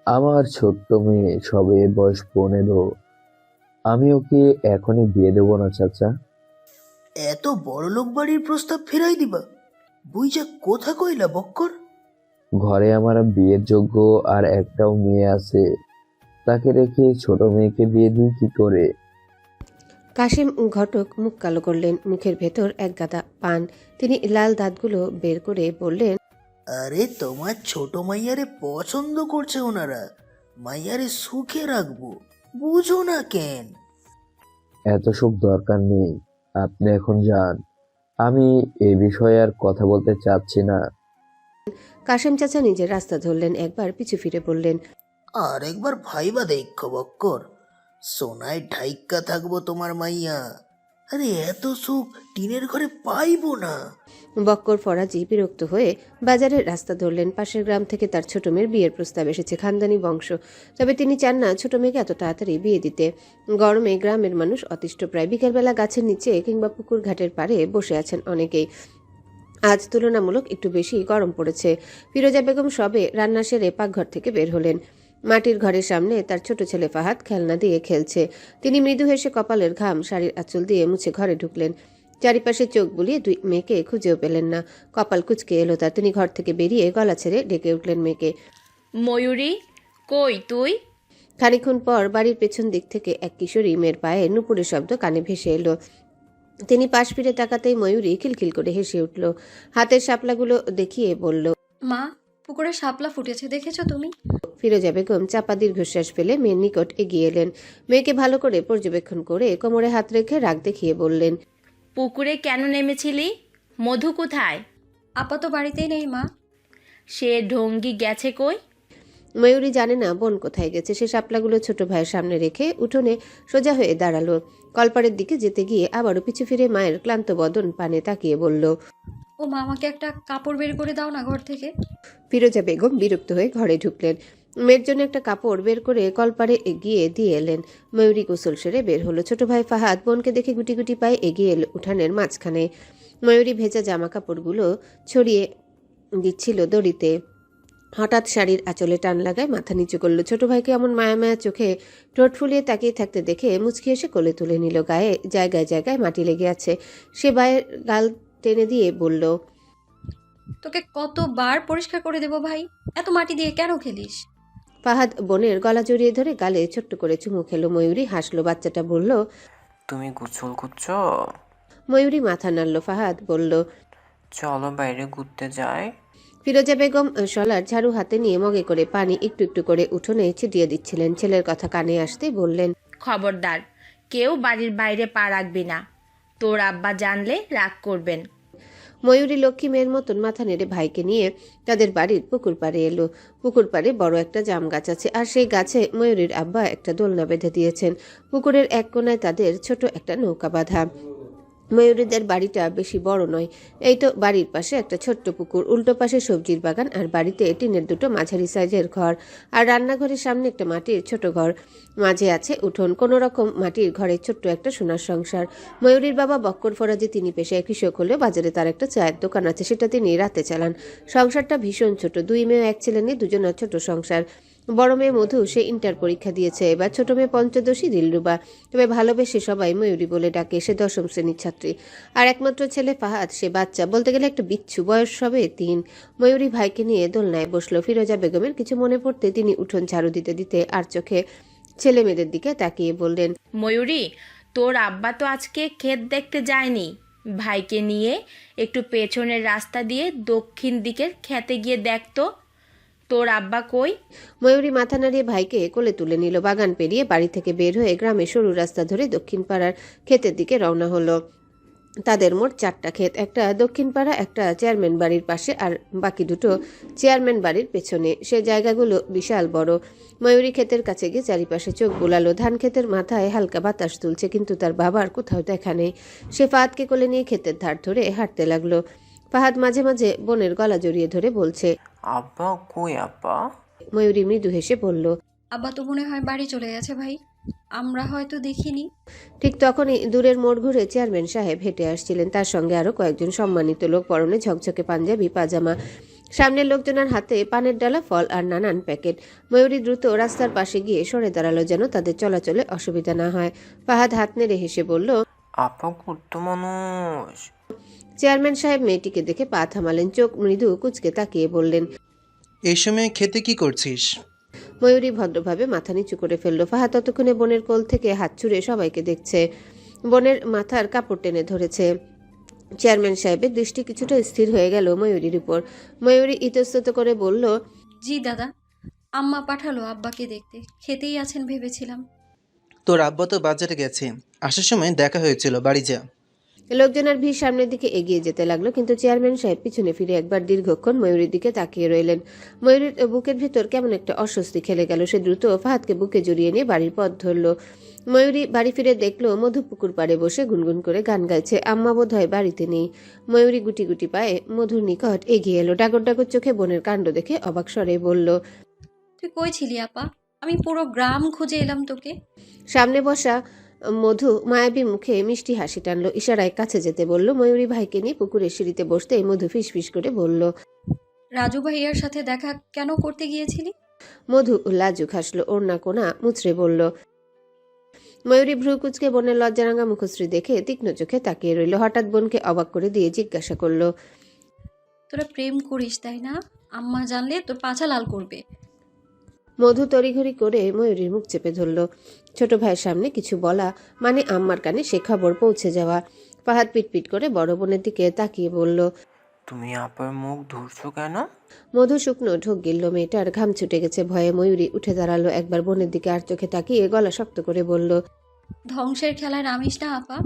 আমার ছোট্ট মেয়ে, সবে বয়স 15। আমি ওকে এখনই বিয়ে দেবো না চাচা। এত বড়লোক বাড়ির প্রস্তাব ফেরাই দিবা? বুইজা কথা কইলা বক্কর? ঘরে আমার বিয়ের যোগ্য আর একটাও মেয়ে আছে, তাকে রেখে ছোট মেয়েকে বিয়ে দিই কি করে? কাশেম ঘটক মুখ কালো করলেন, মুখের ভেতর এক গাদা পান। তিনি লাল দাঁতগুলো বের করে বললেন, আরে তোমার ছোট মাইয়ারে পছন্দ করছে ওনারা, মাইয়ারে সুখে রাখবো, বুঝো না কেন? এত সব দরকার নেই, আপনি এখন যান। আমি এ বিষয়ে আর কথা বলতে চাচ্ছি না। কাশেম চাচা নিজের রাস্তা ধরলেন, একবার পিছু ফিরে বললেন, আর একবার ভাইবা দেখো বক্কর, সোনায় ঢাইক্কা থাকবো তোমার মাইয়া। আরে এত সুখ টিনের ঘরে পাইবো না। বক্কর ফরাজি বিরক্ত হয়ে বাজারের রাস্তা ধরলেন। পাশের গ্রাম থেকে তার ছোট মেয়ের বিয়ের প্রস্তাব এসেছে, খানদানি বংশ। তবে তিনি চান না ছোট মেয়েকে এত তাড়াতাড়ি বিয়ে দিতে। গরমে গ্রামের মানুষ অতিষ্ঠ প্রায়। বিকেলবেলা গাছের নিচে কিংবা পুকুর ঘাটের পাড়ে বসে আছেন অনেকেই। আজ তুলনামূলক একটু বেশি গরম পড়েছে। ফিরোজা বেগম সবে রান্না সেরে পাকঘর থেকে বের হলেন। মাটির ঘরের সামনে তার ছোট ছেলে ফাহাদ খেলনা দিয়ে খেলছে। তিনি মৃদু হেসে কপালের ঘাম শাড়ির আঁচল দিয়ে মুছে ঘরে ঢুকলেন। চারিপাশে চোখ বুলিয়ে দুই মেয়েকে খুঁজেও পেলেন না। কপাল কুঁচকে এলো তার। তিনি ঘর থেকে বেরিয়ে গলা ছেড়ে ডেকে উঠলেন মেয়েকে। ময়ূরী, কই তুই? খানিকক্ষণ পর বাড়ির পেছন দিক থেকে এক কিশোরী মেয়ের পায়ে নুপুরের শব্দ কানে ভেসে এলো। তিনি পাশ ফিরে তাকাতেই ময়ূরী খিলখিল করে হেসে উঠল। হাতের শাপলাগুলো দেখিয়ে বলল, মা, পুকুরে শাপলা ফুটেছে, দেখেছো তুমি? ফিরোজা বেগম চাপা দীর্ঘশ্বাস ফেলে মেয়ের নিকট এগিয়ে এলেন। মেয়েকে ভালো করে পর্যবেক্ষণ করে কোমরে হাত রেখে রাগ দেখিয়ে বললেন, পুকুরে কেন নেমেছিলি? মধু কোথায়? আপাতত বাড়িতেই নেই মা। সে ঢঙ্গি গেছে কই? ময়ূরী জানে না বোন কোথায় গেছে। সে শাপলাগুলো ছোট ভাইয়ের সামনে রেখে উঠোনে সোজা হয়ে দাঁড়ালো। কলপাড়ের দিকে যেতে গিয়ে আবারও পিছু ফিরে মায়ের ক্লান্ত বদন পানে তাকিয়ে বলল, ও মা, আমাকে একটা কাপড় বের করে দাও না ঘর থেকে। ফিরোজা বেগম বিরক্ত হয়ে ঘরে ঢুকলেন। মেয়ের জন্য একটা কাপড় বের করে কলপারে এগিয়ে দিয়ে এলেন। ময়ূরী গোসল সেরে বের হলো। ছোট ভাই ফাহাদ বোনকে দেখে গুটি গুটি পায়ে এগিয়ে এলো উঠানের মাঝখানে। ময়ূরী ভেজা জামা কাপড়গুলো ছড়িয়ে দিচ্ছিল দড়িতে। হঠাৎ শাড়ির আঁচলে টান লাগায় মাথা নিচু করলো। ছোট ভাইকে এমন মায়া মায়া চোখে ঠোঁট ফুলিয়ে তাকিয়ে থাকতে দেখে মুচকি এসে কোলে তুলে নিল। গায়ে জায়গায় জায়গায় মাটি লেগে আছে। সে ভাইয়ের গাল টেনে দিয়ে বলল, তোকে কতবার পরিষ্কার করে দেবো ভাই, এত মাটি দিয়ে কেন খেলিস? ফাহাদ বোনের গলা জড়িয়ে ধরে গালে ছোট্ট করে চুমু খেলো। ময়ূরী হাসলো। বাচ্চাটা বলল, তুমি গোসল করছো? ময়ূরী মাথা নাড়ল। ফাহাদ বলল, চলো বাইরে ঘুরতে যাই। ফিরোজা বেগম শলার ঝাড়ু হাতে নিয়ে মগে করে পানি একটু একটু করে উঠোনে ছিটিয়ে দিচ্ছিলেন। ছেলের কথা কানে আসতে বললেন, খবরদার, কেউ বাড়ির বাইরে পা রাখবি না। তোর আব্বা জানলে রাগ করবেন। ময়ূরী লক্ষ্মী মেয়ের মতন মাথা নেড়ে ভাইকে নিয়ে তাদের বাড়ির পুকুর পাড়ে এলো। পুকুর পাড়ে বড় একটা জাম গাছ আছে, আর সেই গাছে ময়ূরীর আব্বা একটা দোলনা বেঁধে দিয়েছেন। পুকুরের এক কোণায় তাদের ছোট একটা নৌকা বাঁধা। ময়ূরীদের বাড়িটা বেশি বড় নয়। এই তো বাড়ির পাশে একটা ছোট্ট পুকুর, উল্টো পাশে সবজির বাগান, আর বাড়িতে টিনের দুটো মাঝারি সাইজের ঘর, আর রান্নাঘরের সামনে একটা মাটির ছোট ঘর। মাঝে আছে উঠোন। কোনো রকম মাটির ঘরে ছোট্ট একটা সোনার সংসার। ময়ূরীর বাবা বক্কর ফরাজি, তিনি পেশায় কৃষক হলেও বাজারে তার একটা চায়ের দোকান আছে, সেটা তিনি রাতে চালান। সংসারটা ভীষণ ছোট। দুই মেয়ে এক ছেলে নিয়ে দুজনের ছোট সংসার। বড় মেয়ে মধু, সে ইন্টার পরীক্ষা দিয়েছে এবার। ছোট মেয়ে পঞ্চদশী দিলরুবা, তবে ভালোবেসে সবাই ময়ূরী বলে ডাকে। সে 10ম শ্রেণীর ছাত্রী। আর একমাত্র ছেলে ফাহাদ, সে বাচ্চা, বলতে গেলে একটা বিচ্ছু, বয়স সবে 3। ময়ূরী ভাইকে নিয়ে দোলনায় বসলো। ফিরোজা বেগমের কিছু মনে পড়তে তিনি উঠোন ঝাড়ু দিতে দিতে আর চোখে ছেলে মেয়েদের দিকে তাকিয়ে বললেন, ময়ূরী, তোর আব্বা তো আজকে ক্ষেত দেখতে যায়নি। ভাইকে নিয়ে একটু পেছনের রাস্তা দিয়ে দক্ষিণ দিকের ক্ষেতে গিয়ে দেখতো তোর আব্বা কই। ময়ূরী মাথা নাড়িয়ে ভাইকে কোলে তুলে নিল। বাগান পেরিয়ে বাড়ি থেকে বের হয়ে গ্রামে সরু রাস্তা ধরে দক্ষিণ পাড়ার ক্ষেতের দিকে রওনা হলো। তাদের মোট 4টা ক্ষেত, একটা দক্ষিণ পাড়া, একটা চেয়ারম্যান বাড়ির পাশে, আর বাকি দুটো চেয়ারম্যান বাড়ির পেছনে। সে জায়গাগুলো বিশাল বড়। ময়ূরী ক্ষেতের কাছে গিয়ে চারিপাশে চোখ বুলালো। ধান ক্ষেতের মাথায় হালকা বাতাস তুলছে, কিন্তু তার বাবার কোথাও দেখা নেই। সে ফাহাদকে কোলে নিয়ে ক্ষেতের ধার ধরে হাঁটতে লাগলো। ফাহাদ মাঝে মাঝে বোনের গলা জড়িয়ে ধরে বলছে, আব্বা কই আব্বা? ময়ূরী মৃদু হেসে বলল, আব্বা তো মনে হয় বাড়ি চলে গেছে ভাই, আমরা হয়তো দেখিনি। ঠিক তখনই দূরের মোড় ঘুরে চেয়ারম্যান সাহেব হেঁটে আসছিলেন। তার সঙ্গে আরো কয়েকজন সম্মানিত লোক, পরনে ঝকঝকে পাঞ্জাবি পাজামা। সামনের লোকজনের হাতে পানের ডালা, ফল আর নানান প্যাকেট। ময়ূরী দ্রুত রাস্তার পাশে গিয়ে সরে দাঁড়ালো যেন তাদের চলাচলে অসুবিধা না হয়। ফাহাদ হাত নেড়ে হেসে বলল, আপা কুট্টু মানুষ। চেয়ারম্যান সাহেব মেয়েটিকে দেখে পা থামালেন, চোখ মৃদু কুচকে তাকিয়ে বললেন। এই সময় খেতে কি করছিস? ময়ূরী ভদ্রভাবে মাথা নিচু করে ফেলল। ফাহাদ ততক্ষণে বোনের কোল থেকে হাত ছুড়ে সবাইকে দেখছে। বোনের মাথার কাপড় টেনে ধরেছে। চেয়ারম্যান সাহেবের দৃষ্টি কিছুটা স্থির হয়ে গেল ময়ূরীর উপর। ময়ূরী ইতস্তত করে বলল, জি দাদা, আম্মা পাঠালো আব্বাকে দেখতে, খেতেই আছেন ভেবেছিলাম। তোর আব্বা তো বাজারে গেছে, আসার সময় দেখা হয়েছিল, বাড়ি যা। লোকজনের ভিড় সামনের দিকে এগিয়ে যেতে লাগলো, কিন্তু চেয়ারম্যান সাহেব পিছনে ফিরে একবার দীর্ঘক্ষণ ময়ূরীর দিকে তাকিয়ে রইলেন। ময়ূরীর বুকের ভিতর কেমন একটা অস্বস্তি খেলে গেল। সে দ্রুত ফাহাদকে বুকে জড়িয়ে নিয়ে বাড়ির পথ ধরল। ময়ূরী বাড়ি ফিরে দেখলো মধু পুকুর পাড়ে বসে গুনগুন করে গান গাইছে। আম্মা বোধ হয় বাড়িতে নেই। ময়ূরী গুটি গুটি পায়ে মধুর নিকট এগিয়ে এলো। ডাগর ডাগর চোখে বোনের কাণ্ড দেখে অবাক স্বরে বলল, তুই কই ছিলি আপা? আমি পুরো গ্রাম খুঁজে এলাম তোকে। সামনে বসা মধু মায়াবী মুখে মিষ্টি হাসি টানলো, ইশারায় কাছে যেতে বলল। ময়ূরী ভাইকে নিয়ে পুকুরের সিঁড়িতে বসতে মধু ফিসফিস করে বলল। রাজু ভাইয়ার সাথে দেখা কেন করতে গিয়েছিলি? মধু লাজুক হাসলো, ওড়না কোনা মুচড়ে বলল। ময়ূরী ভ্রু কুচকে বোনের লজ্জারাঙ্গা মুখশ্রী দেখে তীক্ষ্ণ চোখে তাকিয়ে রইল। হঠাৎ বোনকে অবাক করে দিয়ে জিজ্ঞাসা করলো, তোরা প্রেম করিস তাই না? আম্মা জানলে তোর পাছা লাল করবে। মধু তড়িঘড়ি করে ময়ূরীর মুখ চেপে ধরল। ছোট ভাইয়ের সামনে কিছু বলা মানে আম্মার কানে সে খবর পৌঁছে যাওয়া। ফাহাদ পিটপিট করে বড় বোনের দিকে তাকিয়ে বলল। তুমি আপার মুখ ধরছো কেন? মধু শুকনো ঢোক গিলল। মেয়েটার ঘাম ছুটে গেছে। ভয়ে ময়ূরী উঠে দাঁড়ালো। একবার বোনের দিকে আর চোখে তাকিয়ে গলা শক্ত করে বলল, ধ্বংসের খেলায় নামিস না আপা।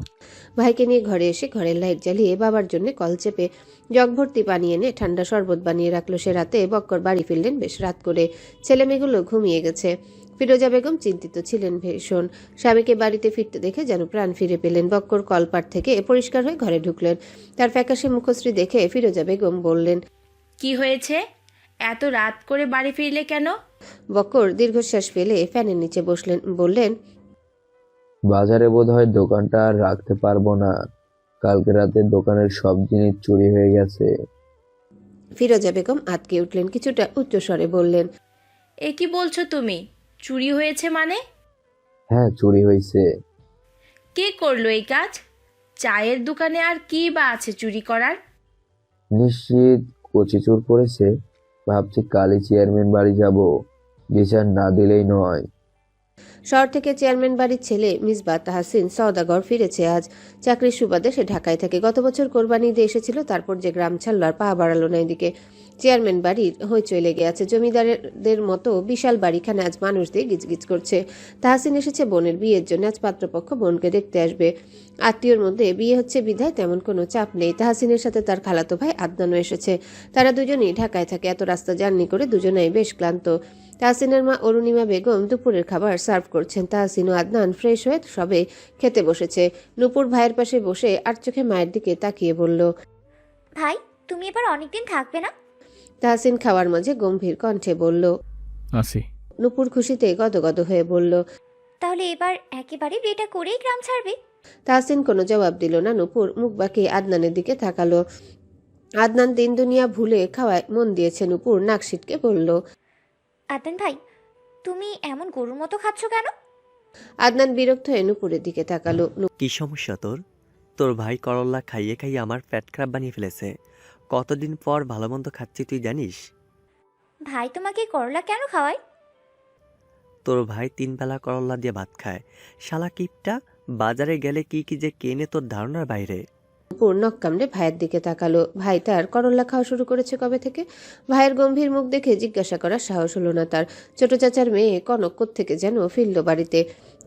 ভাইকে নিয়ে ঘরে এসে ঘরের লাইট জ্বালিয়ে বাবার জন্য কল চেপে জগ ভর্তি পানি এনে ঠান্ডা শরবত বানিয়ে রাখলো। সে রাতে বক্কর বাড়ি ফিরলেন বেশ রাত করে। ছেলে মেয়েগুলো ঘুমিয়ে গেছে। ফিরোজা বেগম চিন্তিত ছিলেন ভীষণ। স্বামীকে বাড়িতে ফিরতে দেখে যেন প্রাণ ফিরে পেলেন। বক্কর কলপাট থেকে পরিষ্কার হয়ে ঘরে ঢুকলেন। তার ফ্যাকাশে মুখশ্রী দেখে ফিরোজা বেগম বললেন, কি হয়েছে? এত রাত করে বাড়ি ফিরলে কেন? বক্কর দীর্ঘশ্বাস ফেলে ফ্যানের নিচে বসলেন, বললেন, বাজারে বোধহয় দোকানটা আর রাখতে পারবো না। কালকে রাতে দোকানের সব জিনিস চুরি হয়ে গেছে। ফিরোজা বেগম আতকে উঠলেন, কিছুটা উচ্চস্বরে বললেন, এ কি বলছো তুমি? চুরি হয়েছে মানে? হ্যাঁ, চুরি হয়েছে। কে করলো এই কাজ? চায়ের দোকানে আর কি বা আছে চুরি করার? নিশ্চিত কচি চোর করেছে। ভাবছি কালই চেয়ারম্যান বাড়ি যাব, বিচার না দিলেই নয়। শহর থেকে চেয়ারম্যান বাড়ির ছেলে মিসবাহ তাহসিন সওদাগর ফিরেছে আজ। চাকরির সুবাদে সে ঢাকায় থাকে। গত বছর কোরবানি ঈদে এসেছিল, তারপর যে গ্রাম ছাড়ল আর পা বাড়ালো না এদিকে। চেয়ারম্যান বাড়ির হইচই লেগে আছে। জমিদারদের মতো বিশাল বাড়িখানে আজ মানুষ দিয়ে গিজগিজ করছে। তাহসিন এসেছে বোনের বিয়ের জন্য। আজ পাত্রপক্ষ বোনকে দেখতে আসবে। আত্মীয়র মধ্যে বিয়ে হচ্ছে বিধায় তেমন কোনো চাপ নেই। তাহসিনের সাথে তার খালাতো ভাই আদনানও এসেছে। তারা দুজনেই ঢাকায় থাকে। এত রাস্তা জার্নি করে দুজনেই বেশ ক্লান্ত। তাহসিনের মা অরুণিমা বেগম দুপুরের খাবার সার্ভ করছেন। তাহসিন ও আদনান ফ্রেশ হয়ে সবে খেতে বসেছে। নূপুর ভাইয়ের পাশে বসে আর চোখে মায়ের দিকে তাকিয়ে বলল, ভাই, তুমি এবার অনেকদিন থাকবে না? তাহসিন খাওয়ার মাঝে গম্ভীর কণ্ঠে বলল। আসি। নূপুর খুশিতে গদগদ হয়ে বলল, তাহলে এবার একেবারে বিয়েটা করেই গ্রাম ছাড়বে? তাহসিন কোনো জবাব দিল না। নূপুর মুখ বাঁকিয়ে আদনানের দিকে তাকালো। আদনান দিন দুনিয়া ভুলে খাওয়ায় মন দিয়েছে। নূপুর নাক সিটকে বলল, আদনান ভাই, তুমি এমন গরুর মতো খাচ্ছ কেন? আদনান বিরক্ত হয়ে নূপুরের দিকে তাকালো। কি সমস্যা তোর? তোর ভাই করল্লা খাইয়ে খাইয়ে আমার পেট খারাপ বানিয়ে ফেলেছে। কতদিন পর ভালো মন্দ খাচ্ছি তুই জানিস? ভাই তোমাকে করলা কেন খাওয়ায়? তোর ভাই 3 বেলা করল্লা দিয়ে ভাত খায়। শালা কিপটা, বাজারে গেলে কি কি যে কেনে তোর ধারণার বাইরে। নূপুর নখ কামড়ে ভাইয়ের দিকে তাকালো। ভাই তার করল্লা খাওয়া শুরু করেছে কবে থেকে? ভাইয়ের গম্ভীর মুখ দেখে জিজ্ঞাসা করার সাহস হলো না তার। ছোট চাচার মেয়ে কনক কোত্থেকে যেন ফিরল বাড়িতে।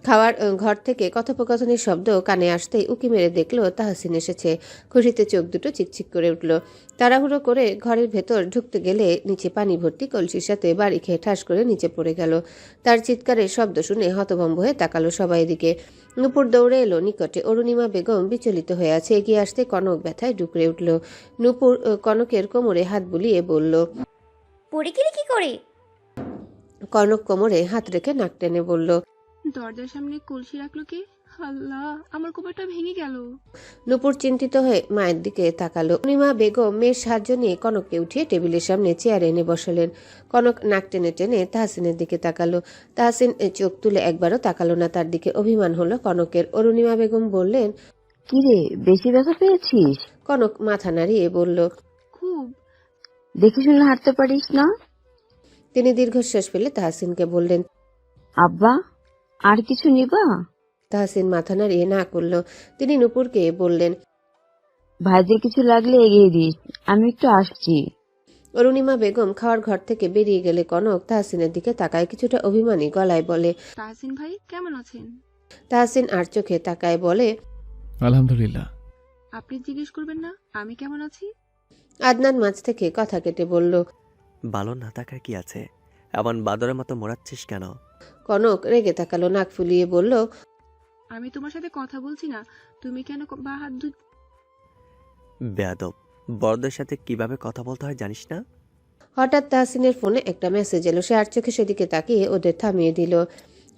খাওয়ার ঘর থেকে কথোপকথনের শব্দ কানে আসতেই উকি মেরে দেখলো তাহসিন এসেছে। খুশিতে চোখ দুটো চিকচিক করে উঠল। তাড়াহুড়ো করে ঘরের ভেতর ঢুকতে গেলে নিচে পানি ভর্তি কলসির সাথে বাড়ি খেয়ে ঠাস করে নিচে পড়ে গেল। তার চিৎকারের শব্দ শুনে হতভম্ব হয়ে তাকালো সবাই দিকে। নূপুর দৌড়ে এলো নিকটে। অরুণিমা বেগম বিচলিত হয়ে আছে। এগিয়ে আসতে কনক ব্যথায় ডুকরে উঠল। নূপুর কনকের কোমরে হাত বুলিয়ে বলল, পড়ে গেলে কি করে? কনক কোমরে হাত রেখে নাক টেনে বলল, দরজার সামনে কলসি রাখলো কে? আল্লাহ, আমার কোমরটা ভেঙে গেল। নূপুর চিন্তিত হয়ে মায়ের দিকে তাকালো। পূর্ণিমা বেগম মেয়ের সাহায্য নিয়ে কনককে উঠিয়ে টেবিলের সামনে চেয়ারে এনে বসালেন। কনক নাক টেনে টেনে তাহসিনের দিকে তাকালো। তাহসিন চোখ তুলে একবারও তাকালো না তার দিকে। অভিমান হলো কনকের। অরুণিমা বেগম বললেন, কিরে, বেশি ব্যথা পেয়েছিস? কনক মাথা নাড়িয়ে বলল, খুব। দেখে শুনে হাঁটতে পারিস না? তিনি দীর্ঘশ্বাস ফেলে তাহসিনকে বললেন, আব্বা, আর কিছু নিবা? তাহসিন মাথা নাড়িয়ে না করলো। তিনি নূপুরকে বললেন, ভাইদের কিছু লাগলে এগিয়ে দিস, আমি একটু আসছি। অরুণিমা বেগম খাওয়ার ঘর থেকে বেরিয়ে গেলে কনক তাহসিনের দিকে তাকায়, কিছুটা অভিমানী গলায় বলে। তাহসিন ভাই কেমন আছেন? তাহসিন আর চোখে তাকায় বলে, আলহামদুলিল্লাহ। আপনি জিজ্ঞেস করবেন না আমি কেমন আছি? আদনান মাঝ থেকে কথা কেটে বলল, ভালো না থাকার কি আছে? এমন বাদরের মতো মোড়াচ্ছিস কেন? কনক রেগে তাকালো, নাক ফুলিয়ে বলল, আমি তোমার সাথে কথা বলছি না, তুমি কেন বা হাত বেয়াদব, বড়দের সাথে কিভাবে কথা বলতে হয় জানিস না? হঠাৎ তাহসিনের ফোনে একটা মেসেজ এলো। সে আর চোখে সেদিকে তাকিয়ে ওদের থামিয়ে দিল।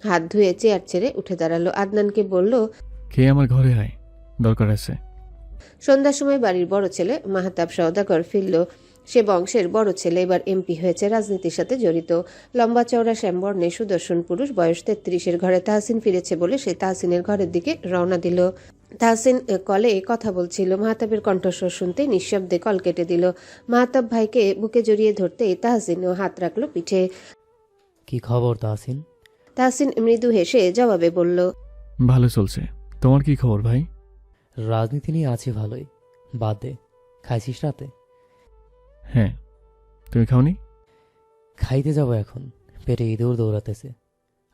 হাত ধুয়ে চেয়ার ছেড়ে উঠে দাঁড়ালো। আদনানকে বলল, খেয়ে আমার ঘরে আয়, দরকার আছে। সন্ধ্যার সময় বাড়ির বড় ছেলে মাহতাব সওদাগর ফিরল। সে বংশের বড় ছেলে, এবার এমপি হয়েছে, রাজনীতির সাথে জড়িত। লম্বা চওড়া শ্যামবর্ণে সুদর্শন পুরুষ, বয়স 33-এর। ঘরে তাহসিন ফিরেছে বলে সে তাহসিনের ঘরের দিকে রওনা দিল। তাহসিন কলে কথা বলছিল। মাহতাবের কণ্ঠস্বর শুনতে নিঃশব্দে কল কেটে দিল। মাহতাব ভাইকে বুকে জড়িয়ে ধরতেই তাহসিনও হাত রাখলো পিঠে। কি খবর তাহসিন? তাহসিন মৃদু হেসে জবাবে বলল, ভালো চলছে। তোমার কি খবর ভাই? রাজনীতি নিয়ে আছি ভালোই। বাদ দে, খাইছিস রাতে? হ্যাঁ, তুমি খাওনি? খাইতে যাব এখন, পেটে ইঁদুর দৌড়াতেছে,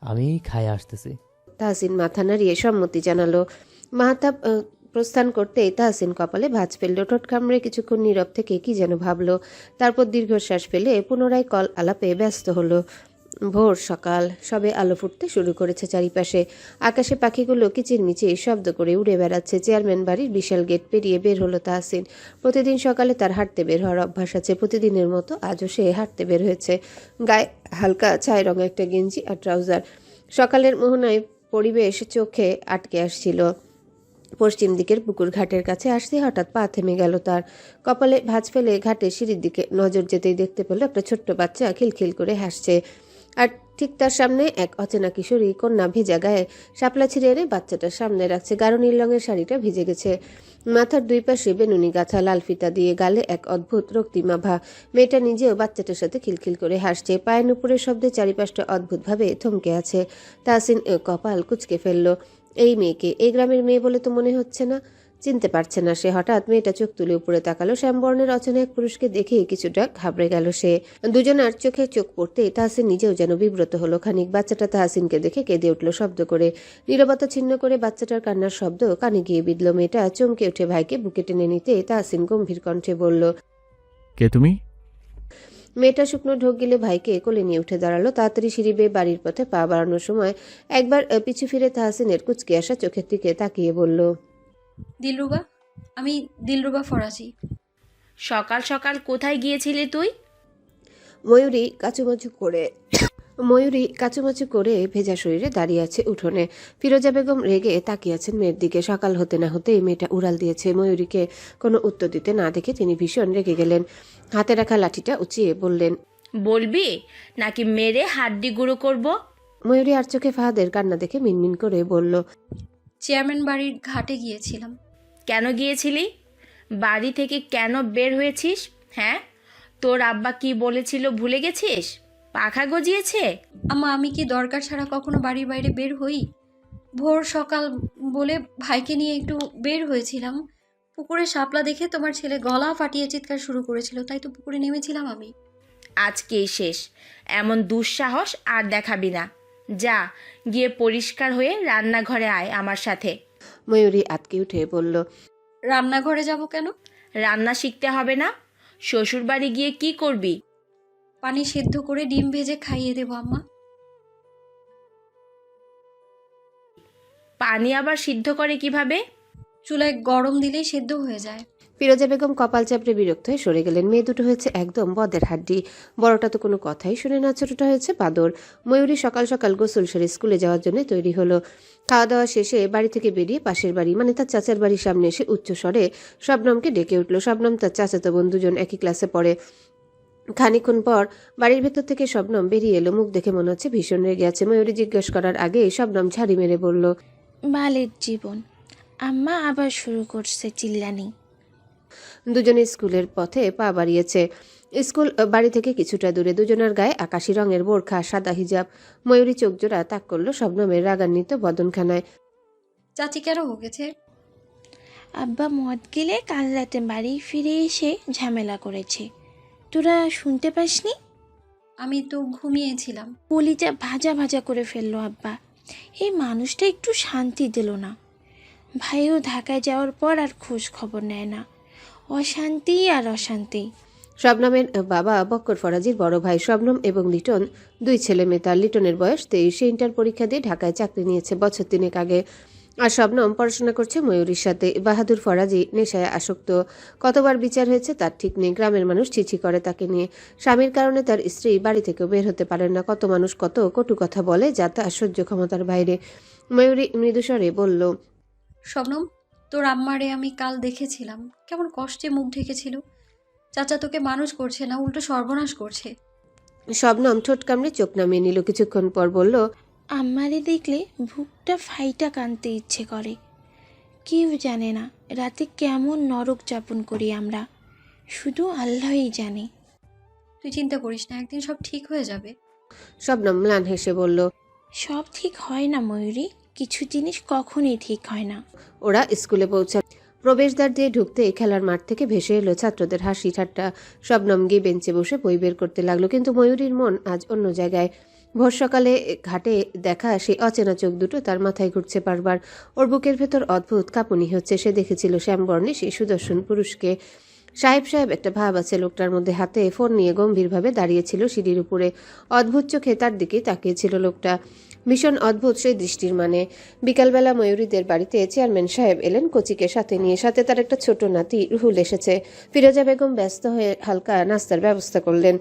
আমি খাই আসতেছি। তাহসিন মাথা নাড়িয়ে সম্মতি জানালো। মাহতাব প্রস্থান করতেই তাহসিন কপালে ভাঁজ ফেলল। ঠোঁট কামড়ে কিছুক্ষণ নীরব থেকে কি যেন ভাবলো। তারপর দীর্ঘশ্বাস ফেলে পুনরায় কল আলাপে ব্যস্ত হলো। ভোর সকাল, সবে আলো ফুটতে শুরু করেছে চারিপাশে। আকাশে পাখিগুলো কিচিরমিচির শব্দ করে উড়ে বেড়াচ্ছে। চেয়ারম্যান বাড়ির বিশাল গেট পেরিয়ে বের হলো তাহসিন। প্রতিদিন সকালে তার হাঁটতে বের হওয়ার অভ্যাস আছে। প্রতিদিনের মতো আজও সে হাঁটতে বের হয়েছে। গায়ে হালকা ছাই রঙের একটা গেঞ্জি আর ট্রাউজার। সকালের মোহনায় পরিবেশ চোখে আটকে আসছিল। পশ্চিম দিকের পুকুর ঘাটের কাছে আসতে হঠাৎ পা থেমে গেল তার। কপালে ভাঁজ ফেলে ঘাটের সিঁড়ির দিকে নজর যেতেই দেখতে পেল একটা ছোট্ট বাচ্চা খিলখিল করে হাসছে। আর ঠিক তার সামনে এক অচেনা কিশোরী কন্যা ভেজা গায়ে শাপলা ছিঁড়ে এনে বাচ্চাটার সামনে রাখছে। গাঢ় নীল রঙের শাড়িটা ভিজে গেছে। মাথার দুই পাশে বেনুনি গাঁথা লাল ফিতা দিয়ে, গালে এক অদ্ভুত রক্তিমাভা। মেয়েটা নিজেও বাচ্চাটার সাথে খিলখিল করে হাসছে। পায়ের নুপুরের শব্দে চারিপাশটা অদ্ভুতভাবে থমকে আছে। তাহসিন কপাল কুঁচকে ফেলল। এই মেয়েকে এই গ্রামের মেয়ে বলে তো মনে হচ্ছে না। চিনতে পারছে না সে। হঠাৎ মেয়েটা চোখ তুলে উপরে তাকালো। শ্যামবর্ণের অচেনা এক পুরুষকে দেখে কিছুটা ঘাবড়ে গেল সে। দুজনার চোখে চোখ পড়তে তাহসিন নিজেও যেন বিব্রত হলো খানিক। বাচ্চাটা তাহসিনকে দেখে কেঁদে উঠল শব্দ করে। নীরবতা ছিন্ন করে বাচ্চাটার কান্নার শব্দ কানে গিয়ে বিঁধল। মেয়েটা চমকে উঠে ভাইকে বুকে টেনে নিতে তাহসিন গম্ভীর কণ্ঠে বলল, কে তুমি? মেয়েটা শুকনো ঢোক গিলে ভাইকে কোলে নিয়ে উঠে দাঁড়ালো। তাড়াতাড়ি সিঁড়ি বেয়ে বাড়ির পথে পা বাড়ানোর সময় একবার পিছু ফিরে তাহসিনের কুচকে আসা চোখের দিকে তাকিয়ে বলল, দিলরুবা, আমি দিলরুবা ফরাজি। সকাল সকাল কোথায় গিয়েছিলি তুই? ময়ূরী কাচুমাচু করে ভেজা শরীরে দাঁড়িয়ে আছে উঠোনে। ফিরোজা বেগম রেগে তাকিয়ে আছেন মেয়ের দিকে। সকাল হতে না হতেই মেয়েটা উড়াল দিয়েছে। ময়ূরীকে কোনো উত্তর দিতে না দেখে তিনি ভীষণ রেগে গেলেন। হাতে রাখা লাঠিটা উঁচিয়ে বললেন, বলবি নাকি মেরে হাড্ডি গুঁড়ো করব? ময়ূরী আর চোখে ফাহাদের কান্না দেখে মিনমিন করে বলল, চেয়ারম্যান বাড়ির ঘাটে গিয়েছিলাম। কেন গিয়েছিলি? বাড়ি থেকে কেন বের হয়েছিস? হ্যাঁ, তোর আব্বা কি বলেছিল ভুলে গেছিস? পাখা গজিয়েছে? আম্মা, আমি কি দরকার ছাড়া কখনো বাড়ির বাইরে বের হই? ভোর সকাল বলে ভাইকে নিয়ে একটু বের হয়েছিলাম। পুকুরে শাপলা দেখে তোমার ছেলে গলা ফাটিয়ে চিৎকার শুরু করেছিল, তাই তো পুকুরে নেমেছিলাম আমি। আজকেই শেষ। এমন দুঃসাহস আর দেখাবি না। যা গিয়ে পরিষ্কার হয়ে রান্নাঘরে আয় আমার সাথে। ময়ূরী আতকে উঠে বলল, রান্নাঘরে যাব কেন? রান্না শিখতে হবে না? শ্বশুর বাড়ি গিয়ে কি করবি? পানি সেদ্ধ করে ডিম ভেজে খাইয়ে দেবো আম্মা। পানি আবার সিদ্ধ করে কিভাবে? চুলায় গরম দিলেই সেদ্ধ হয়ে যায়। ফিরোজা বেগম কপাল চাপড়ে বিরক্ত হয়ে সরে গেলেন। মেয়ে দুটো হয়েছে একদম বদের হাড্ডি। বড়টা তো কোনো কথাই শুনে না, ছোটটা হয়েছে বাদর। ময়ূরী সকাল সকাল গোসল সেরে স্কুলে যাওয়ার জন্য তৈরি হলো। খাওয়া দাওয়া শেষে বাড়ি থেকে বেরিয়ে পাশের বাড়ি মানে তার চাচার বাড়ির সামনে এসে উচ্চ স্বরে শবনমকে ডেকে উঠল। শবনম তার চাচাতো বোন, দুজন একই ক্লাসে পড়ে। খানিকক্ষণ পর বাড়ির ভেতর থেকে শবনম বেরিয়ে এলো। মুখ দেখে মনে হচ্ছে ভীষণ রেগে আছে। ময়ূরী জিজ্ঞেস করার আগে শবনম ঝাড়ি মেরে বলল, বালের জীবন, আম্মা আবার শুরু করছে চিল্লানি। দুজনে স্কুলের পথে পা বাড়িয়েছে। স্কুল বাড়ি থেকে কিছুটা দূরে। দুজনের গায়ে আকাশি রঙের বোরখা, সাদা হিজাব। ময়ূরী চোখ জোড়া তাক করলো শবনমের রাগান্বিত বদনখানায়। চাচি কেন বকেছে? আব্বা মদ গেলে কাল রাতে বাড়ি ফিরে এসে ঝামেলা করেছে। তোরা শুনতে পাসনি? আমি তো ঘুমিয়েছিলাম। কলিজা ভাজা ভাজা করে ফেললো আব্বা। এই মানুষটা একটু শান্তি দিল না। ভাইও ঢাকায় যাওয়ার পর আর খোঁজ খবর নেয় না। অশান্তি আর অশান্তি। শবনমের বাবা বক্কর ফরাজির বড় ভাই। শবনম এবং লিটন দুই ছেলে মেয়ে। তার লিটনের বয়স 23। সে ইন্টার পরীক্ষা দিয়ে ঢাকায় চাকরি নিয়েছে বছর 3 আগে। আর শবনম পড়াশোনা করছে ময়ূরীর সাথে। বাহাদুর ফরাজি নেশায় আসক্ত। কতবার বিচার হয়েছে তার ঠিক নেই। গ্রামের মানুষ ছিছি করে তাকে নিয়ে। স্বামীর কারণে তার স্ত্রী বাড়ি থেকেও বের হতে পারেন না। কত মানুষ কত কটু কথা বলে, যা তার সহ্য ক্ষমতার বাইরে। ময়ূরী মৃদুস্বরে বলল, শবনম, তোর আম্মারে আমি কাল দেখেছিলাম, কেমন কষ্টে মুখ ঢেকেছিল। চাচা তোকে মানুষ করছে না, উল্টো সর্বনাশ করছে। শবনম ঠোঁট কামড়ে চোখ নামিয়ে নিল। কিছুক্ষণ পর বলল, আমারে দেখলে বুকটা ফাইটা কানতে ইচ্ছে করে। কেউ জানে না রাতে কেমন নরক যাপন করি আমরা, শুধু আল্লাহই জানে। তুই চিন্তা করিস না, একদিন সব ঠিক হয়ে যাবে। শবনম ম্লান হেসে বলল, সব ঠিক হয় না ময়ূরী, কিছু জিনিস কখনই ঠিক হয় না। ওরা স্কুলে পৌঁছাল। প্রবেশদ্বার দিয়ে ঢুকতে খেলার মাঠ থেকে ভেসে এলো ছাত্রদের হাসি ঠাট্টা। শবনম গিয়ে বেঞ্চে বসে বই বের করতে লাগলো, কিন্তু ময়ূরীর মন আজ অন্য জায়গায়। ভোর সকালে ঘাটে দেখা সেই অচেনা চোখ দুটো তার মাথায় ঘুরছে বারবার। ওর বুকের ভেতর অদ্ভুত কাঁপুনি হচ্ছে। সে দেখেছিল শ্যামবর্ণে সেই সুদর্শন পুরুষকে। সাহেব সাহেব একটা ভাব আছে লোকটার মধ্যে। হাতে ফোন নিয়ে গম্ভীরভাবে দাঁড়িয়েছিল সিঁড়ির উপরে। অদ্ভুত চোখে তার দিকেই তাকিয়েছিল লোকটা। ভীষণ অদ্ভুত সেই দৃষ্টির মানে। বিকালবেলা ময়ূরীদের বাড়িতে চেয়ারম্যান সাহেব এলেন কোচিকে সাথে নিয়ে। সাথে তার একটা ছোট নাতি রুহুল এসেছে। ফিরোজা বেগম ব্যস্ত হয়ে হালকা নাস্তার ব্যবস্থা করলেন।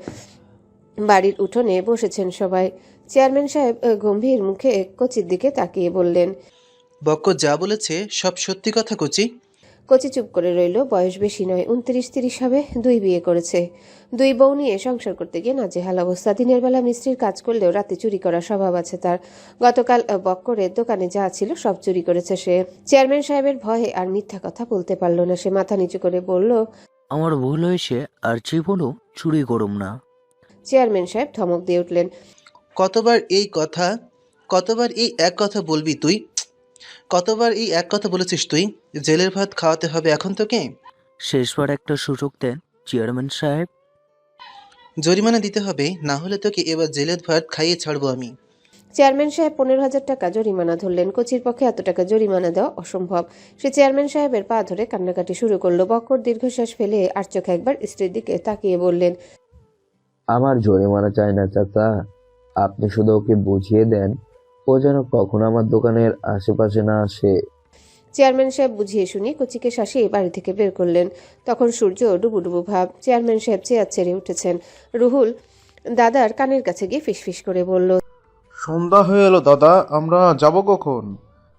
বাড়ির উঠোনে বসেছেন সবাই। চেয়ারম্যান সাহেব গম্ভীর মুখে কোচির দিকে তাকিয়ে বললেন, বক্কর যা বলেছে সব সত্যি কথা কচি? কোচি চুপ করে রইল। বয়স বেশি নয়, 29-30 হবে। 2 বিয়ে করেছে। 2 বউ নিয়ে সংসার করতে গিয়ে নাজেহাল অবস্থা। দিনের বেলা মিস্ত্রির কাজ করলেও রাতে চুরি করার স্বভাব আছে তার। গতকাল বক্করের দোকানে যা ছিল সব চুরি করেছে সে। চেয়ারম্যান সাহেবের ভয়ে আর মিথ্যা কথা বলতে পারল না। সে মাথা নিচু করে বলল, আমার ভুল হয়েছে, আর জীবনও চুরি করুম না। চেয়ারম্যান সাহেব ধমক দিয়ে উঠলেন, কতবার এই এক কথা বলবি তুই? কতবার এই এক কথা বলেছিস তুই? জেলের ভাত খাওয়াতে হবে এখন তোকে? শেষবার একটা সুযোগ দেন চেয়ারম্যান সাহেব। জরিমানা দিতে হবে, না হলে তোকে এবার জেলের ভাত খাইয়ে ছাড়বো আমি। চেয়ারম্যান সাহেব 15,000 টাকা জরিমানা ধরলেন। কোচির পক্ষে এত টাকা জরিমানা দেওয়া অসম্ভব। সে চেয়ারম্যান সাহেবের পা ধরে কান্নাকাটি শুরু করলো। বক্কর দীর্ঘশ্বাস ফেলে আর চোখে একবার স্ত্রীর দিকে তাকিয়ে বললেন, আমার জরিমানা চাই না চাচা, আপনি শুধু ওকে বুঝিয়ে দেন ও যেন কখনো আমার দোকানের আশেপাশে না আসে। চেয়ারম্যান সাহেব বুঝিয়ে শুনিয়ে কোচিকে শাসিয়ে বাড়ি থেকে বের করলেন। তখন সূর্য ডুবু ডুবু ভাব। চেয়ারম্যান সাহেব চেয়ার ছেড়ে উঠেছেন। রুহুল দাদার কানের কাছে গিয়ে ফিসফিস করে বলল, সন্ধ্যা হয়ে এলো দাদা, আমরা যাব কখন?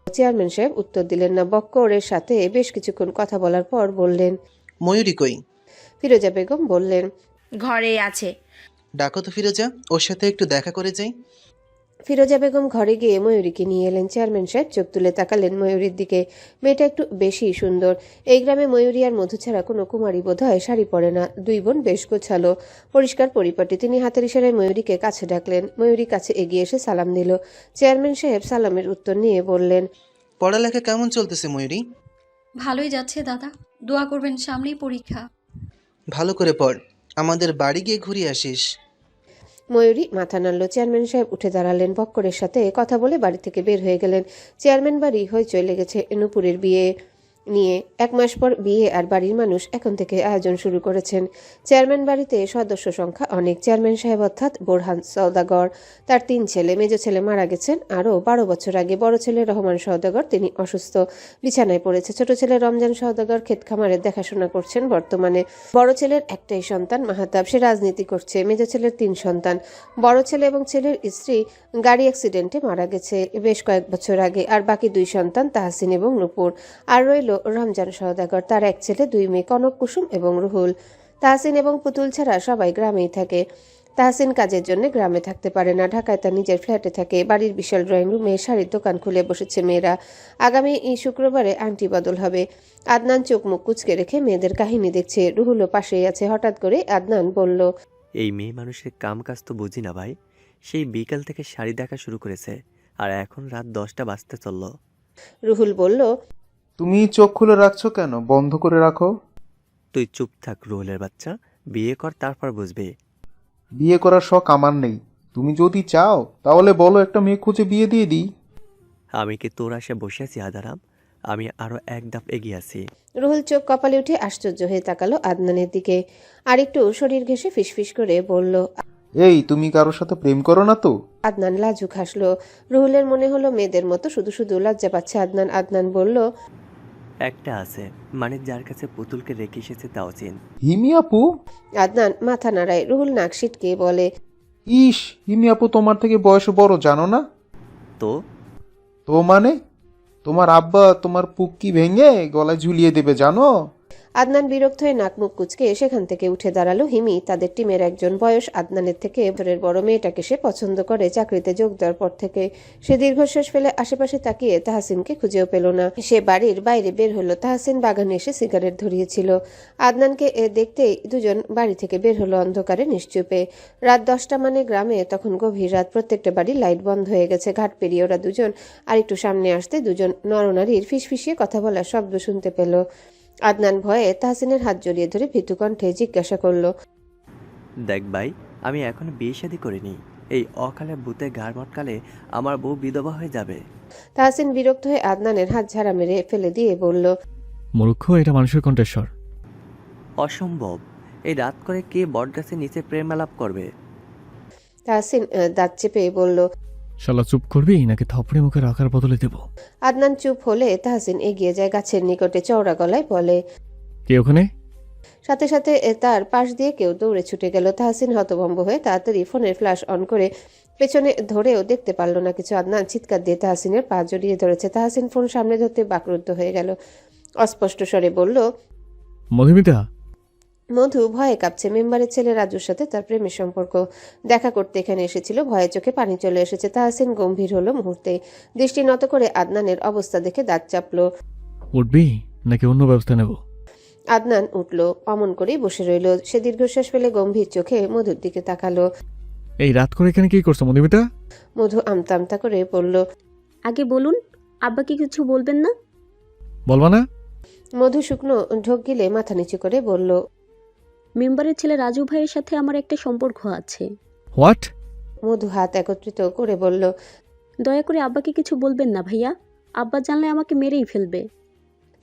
চেয়ারম্যান সাহেব উত্তর দিলেন না। বক্করের সাথে বেশ কিছুক্ষণ কথা বলার পর বললেন, ময়ূরী কই? ফিরোজা বেগম বললেন, ঘরে আছে। ডাকো তো ফিরোজা, ওর সাথে একটু দেখা করে যাই। ফিরোজা বেগম ঘরে গিয়ে ময়ূরীকে নিয়ে এলেন। চেয়ারম্যান সাহেব চোখ তুলে তাকালেন ময়ূরীর দিকে। মেয়েটা একটু বেশি সুন্দর। এই গ্রামে ময়ূরী আর মধু ছাড়া কোনো কুমারী বোধ হয় শাড়ি পরে না। 2 বোন বেশ গোছালো, পরিষ্কার পরিপাটি। তিনি হাতের ইশারায় ময়ূরীকে কাছে ডাকলেন। ময়ূরী কাছে এগিয়ে এসে সালাম দিল। চেয়ারম্যান সাহেব সালামের উত্তর নিয়ে বললেন, পড়ালেখা কেমন চলতেছে ময়ূরী? ভালোই যাচ্ছে দাদা, দোয়া করবেন, সামনেই পরীক্ষা। ভালো করে পড়, আমাদের বাড়ি গিয়ে ঘুরে আসিস। ময়ূরী মাথা নাড়ল। চেয়ারম্যান সাহেব উঠে দাঁড়ালেন। বক্করের সাথে কথা বলে বাড়ি থেকে বের হয়ে গেলেন। চেয়ারম্যান বাড়ি হইচই লেগেছে। নূপুরের বিয়ে। নিয়ে 1 মাস পর বিয়ে আর বাড়ির মানুষ এখন থেকে আয়োজন শুরু করেছেন। চেয়ারম্যান বাড়িতে সদস্য সংখ্যা অনেক। চেয়ারম্যান সাহেব অর্থাৎ বোরহান সওদাগর, তার 3 ছেলে, মেজ ছেলে মারা গেছেন আরও 12 বছর আগে। বড় ছেলে রহমান সওদাগর, তিনি অসুস্থ, বিছানায় পড়েছে। ছোট ছেলে রমজান সওদাগর ক্ষেত খামারের দেখাশোনা করছেন বর্তমানে। বড় ছেলের একটাই সন্তান মাহাতাব, সে রাজনীতি করছে। মেজ ছেলের 3 সন্তান। বড় ছেলে এবং ছেলের স্ত্রী গাড়ি অ্যাক্সিডেন্টে মারা গেছে বেশ কয়েক বছর আগে। আর বাকি 2 সন্তান তাহসিন এবং নূপুর। আর রইল রমজান সওদাগর, তার 1 ছেলে 2 মেয়ে কনক, কুসুম এবং রুহুল। তাহসিন এবং পুতুল ছাড়া সবাই গ্রামেই থাকে। তাহসিন কাজের জন্য গ্রামে থাকতে পারে না, ঢাকায় তার নিজের ফ্ল্যাটে থাকে। বাড়ির বিশাল ড্রয়িং রুমে শাড়ির দোকান খুলে বসেছে মেয়েরা। আগামী শুক্রবারে আংটি বদল হবে। আদনান চোখ মুখ কুচকে রেখে মেয়েদের কাহিনী দেখছে। রুহুলও পাশেই আছে। হঠাৎ করে আদনান বলল, এই মেয়ে মানুষের কাম কাজ তো বুঝি না ভাই। সেই বিকাল থেকে শাড়ি দেখা শুরু করেছে, আর এখন রাত 10টা বাজতে চলল। রুহুল বলল, তুমি চোখ খুলে রাখছো কেন? বন্ধ করে রাখো। তুই চুপ থাক রুহুলের বাচ্চা, বিয়ে কর তারপর বুঝবি। বিয়ে করার শখ আমার নেই। তুমি যদি চাও তাহলে বলো, একটা মেয়ে খুঁজে বিয়ে দিয়ে দিই। আমি কি তোর আসে বসে আছি আদারাম? আমি আরো এক ধাপ এগিয়ে আছি। রুহুল চোখ কপালে উঠে আশ্চর্য হয়ে তাকালো আদনানের দিকে। আর একটু শরীর ঘেঁষে ফিসফিস করে বলল, এই, তুমি কারোর সাথে প্রেম করো না তো? আদনান লাজুক হাসলো। রুহুলের মনে হলো মেয়েদের মতো শুধু শুধু লজ্জা পাচ্ছে আদনান। আদনান বলল, একটা আছে, মানে যার কাছে পুতুলকে রেখে এসেছে তাও চিন। হিমি আপু? আদনান মাথা নাড়ায়। রুহুল নাক সিটকে বলে, ইস, হিমি আপু তোমার থেকে বয়সে বড়, জানো না? তো তো মানে তোমার আব্বা তোমার পুক্কি ভেঙে গলায় ঝুলিয়ে দেবে, জানো? আদনান বিরক্ত হয়ে নাক মুখ কুচকে সেখান থেকে উঠে দাঁড়ালো। হিমি তাদের টিমের একজন। বয়স আদনানের থেকে বছরের বড়। মেয়েটাকে সে পছন্দ করে চাকরিতে যোগ দেওয়ার পর থেকে। সে দীর্ঘশ্বাস ফেলে আশেপাশে তাকিয়ে তাহসিনকে খুঁজেও পেল না। সে বাড়ির বাইরে বের হলো। তাহসিন বাগানে এসে সিগারেট ধরিয়েছিল। আদনানকে দেখতেই দুজন বাড়ি থেকে বের হলো অন্ধকারে নিশ্চুপে। রাত 10টা মানে গ্রামে তখন গভীর রাত। প্রত্যেকটা বাড়ির লাইট বন্ধ হয়ে গেছে। ঘাট পেরিয়ে ওরা দুজন আর একটু সামনে আসতে দুজন নরনারীর ফিসফিসিয়ে কথা বলার শব্দ শুনতে পেল। আদনান ভয়ে তাহসিনের হাত জড়িয়ে ধরে ভীতু কণ্ঠে জিজ্ঞাসা করলো, দেখ ভাই, আমি এখন বিয়ে শাদী করিনি। এই অকালে ভূতে ঘাড় মটকালে আমার বউ বিধবা হয়ে যাবে। তাহসিন বিরক্ত হয়ে আদনানের হাত ঝাড়া মেরে ফেলে দিয়ে বলল, মূর্খ, এটা মানুষের কণ্ঠস্বর। অসম্ভব। এই রাত করে কে বটগাছের নিচে প্রেম আলাপ করবে? তাহসিন দাঁত চেপে বলল, শালা চুপ করবি নাকি থাপড়ে মুখে রাখার বদলে দেব? আদনান চুপ হলে তাহসিন এগিয়ে যায় গাছের নিকটে। চওড়া গলায় বলে, কে ওখানে? সাথে সাথে তার পাশ দিয়ে কেউ দৌড়ে ছুটে গেল। তাহসিন হতভম্ব হয়ে তাড়াতাড়ি ফোনের ফ্ল্যাশ অন করে পেছনে ধরেও দেখতে পারল না কিছু। আদনান চিৎকার দিয়ে তাহসিনের পা জড়িয়ে ধরেছে। তাহসিন ফোন সামনে ধরতে বাকরুদ্ধ হয়ে গেল। অস্পষ্ট স্বরে বলল, মধুমিতা। মধু ভয়ে কাঁপছে। মেম্বারের ছেলে রাজুর সাথে তার প্রেমের সম্পর্ক। দেখা করতে এখানে এসেছিল। ভয়ে চোখে পানি চলে এসেছে। তাহসিন গম্ভীর হলো মুহূর্তে। দৃষ্টি নত করে আদনানের অবস্থা দেখে দাঁত চাপলো। উঠবি নাকি অন্য ব্যবস্থা নেব? আদনান উঠল, অমন করেই বসে রইল। সে দীর্ঘশ্বাস ফেলে গম্ভীর চোখে মধুর দিকে তাকালো। এই রাত করে এখানে কি করছো মধুমিতা? মধু আমতা আমতা করে বলল, আগে বলুন, আব্বাকে কিছু বলবেন না? বলবা না? মধু শুকনো ঢোক গিলে মাথা নিচু করে বলল, মেম্বারের ছেলে রাজু ভাইয়ের সাথে আমার একটা সম্পর্ক আছে। হোয়াট? মধু হাত একত্রিত করে বলল, দয়া করে আব্বাকে কিছু বলবেন না ভাইয়া। আব্বা জানলে আমাকে মেরেই ফেলবে।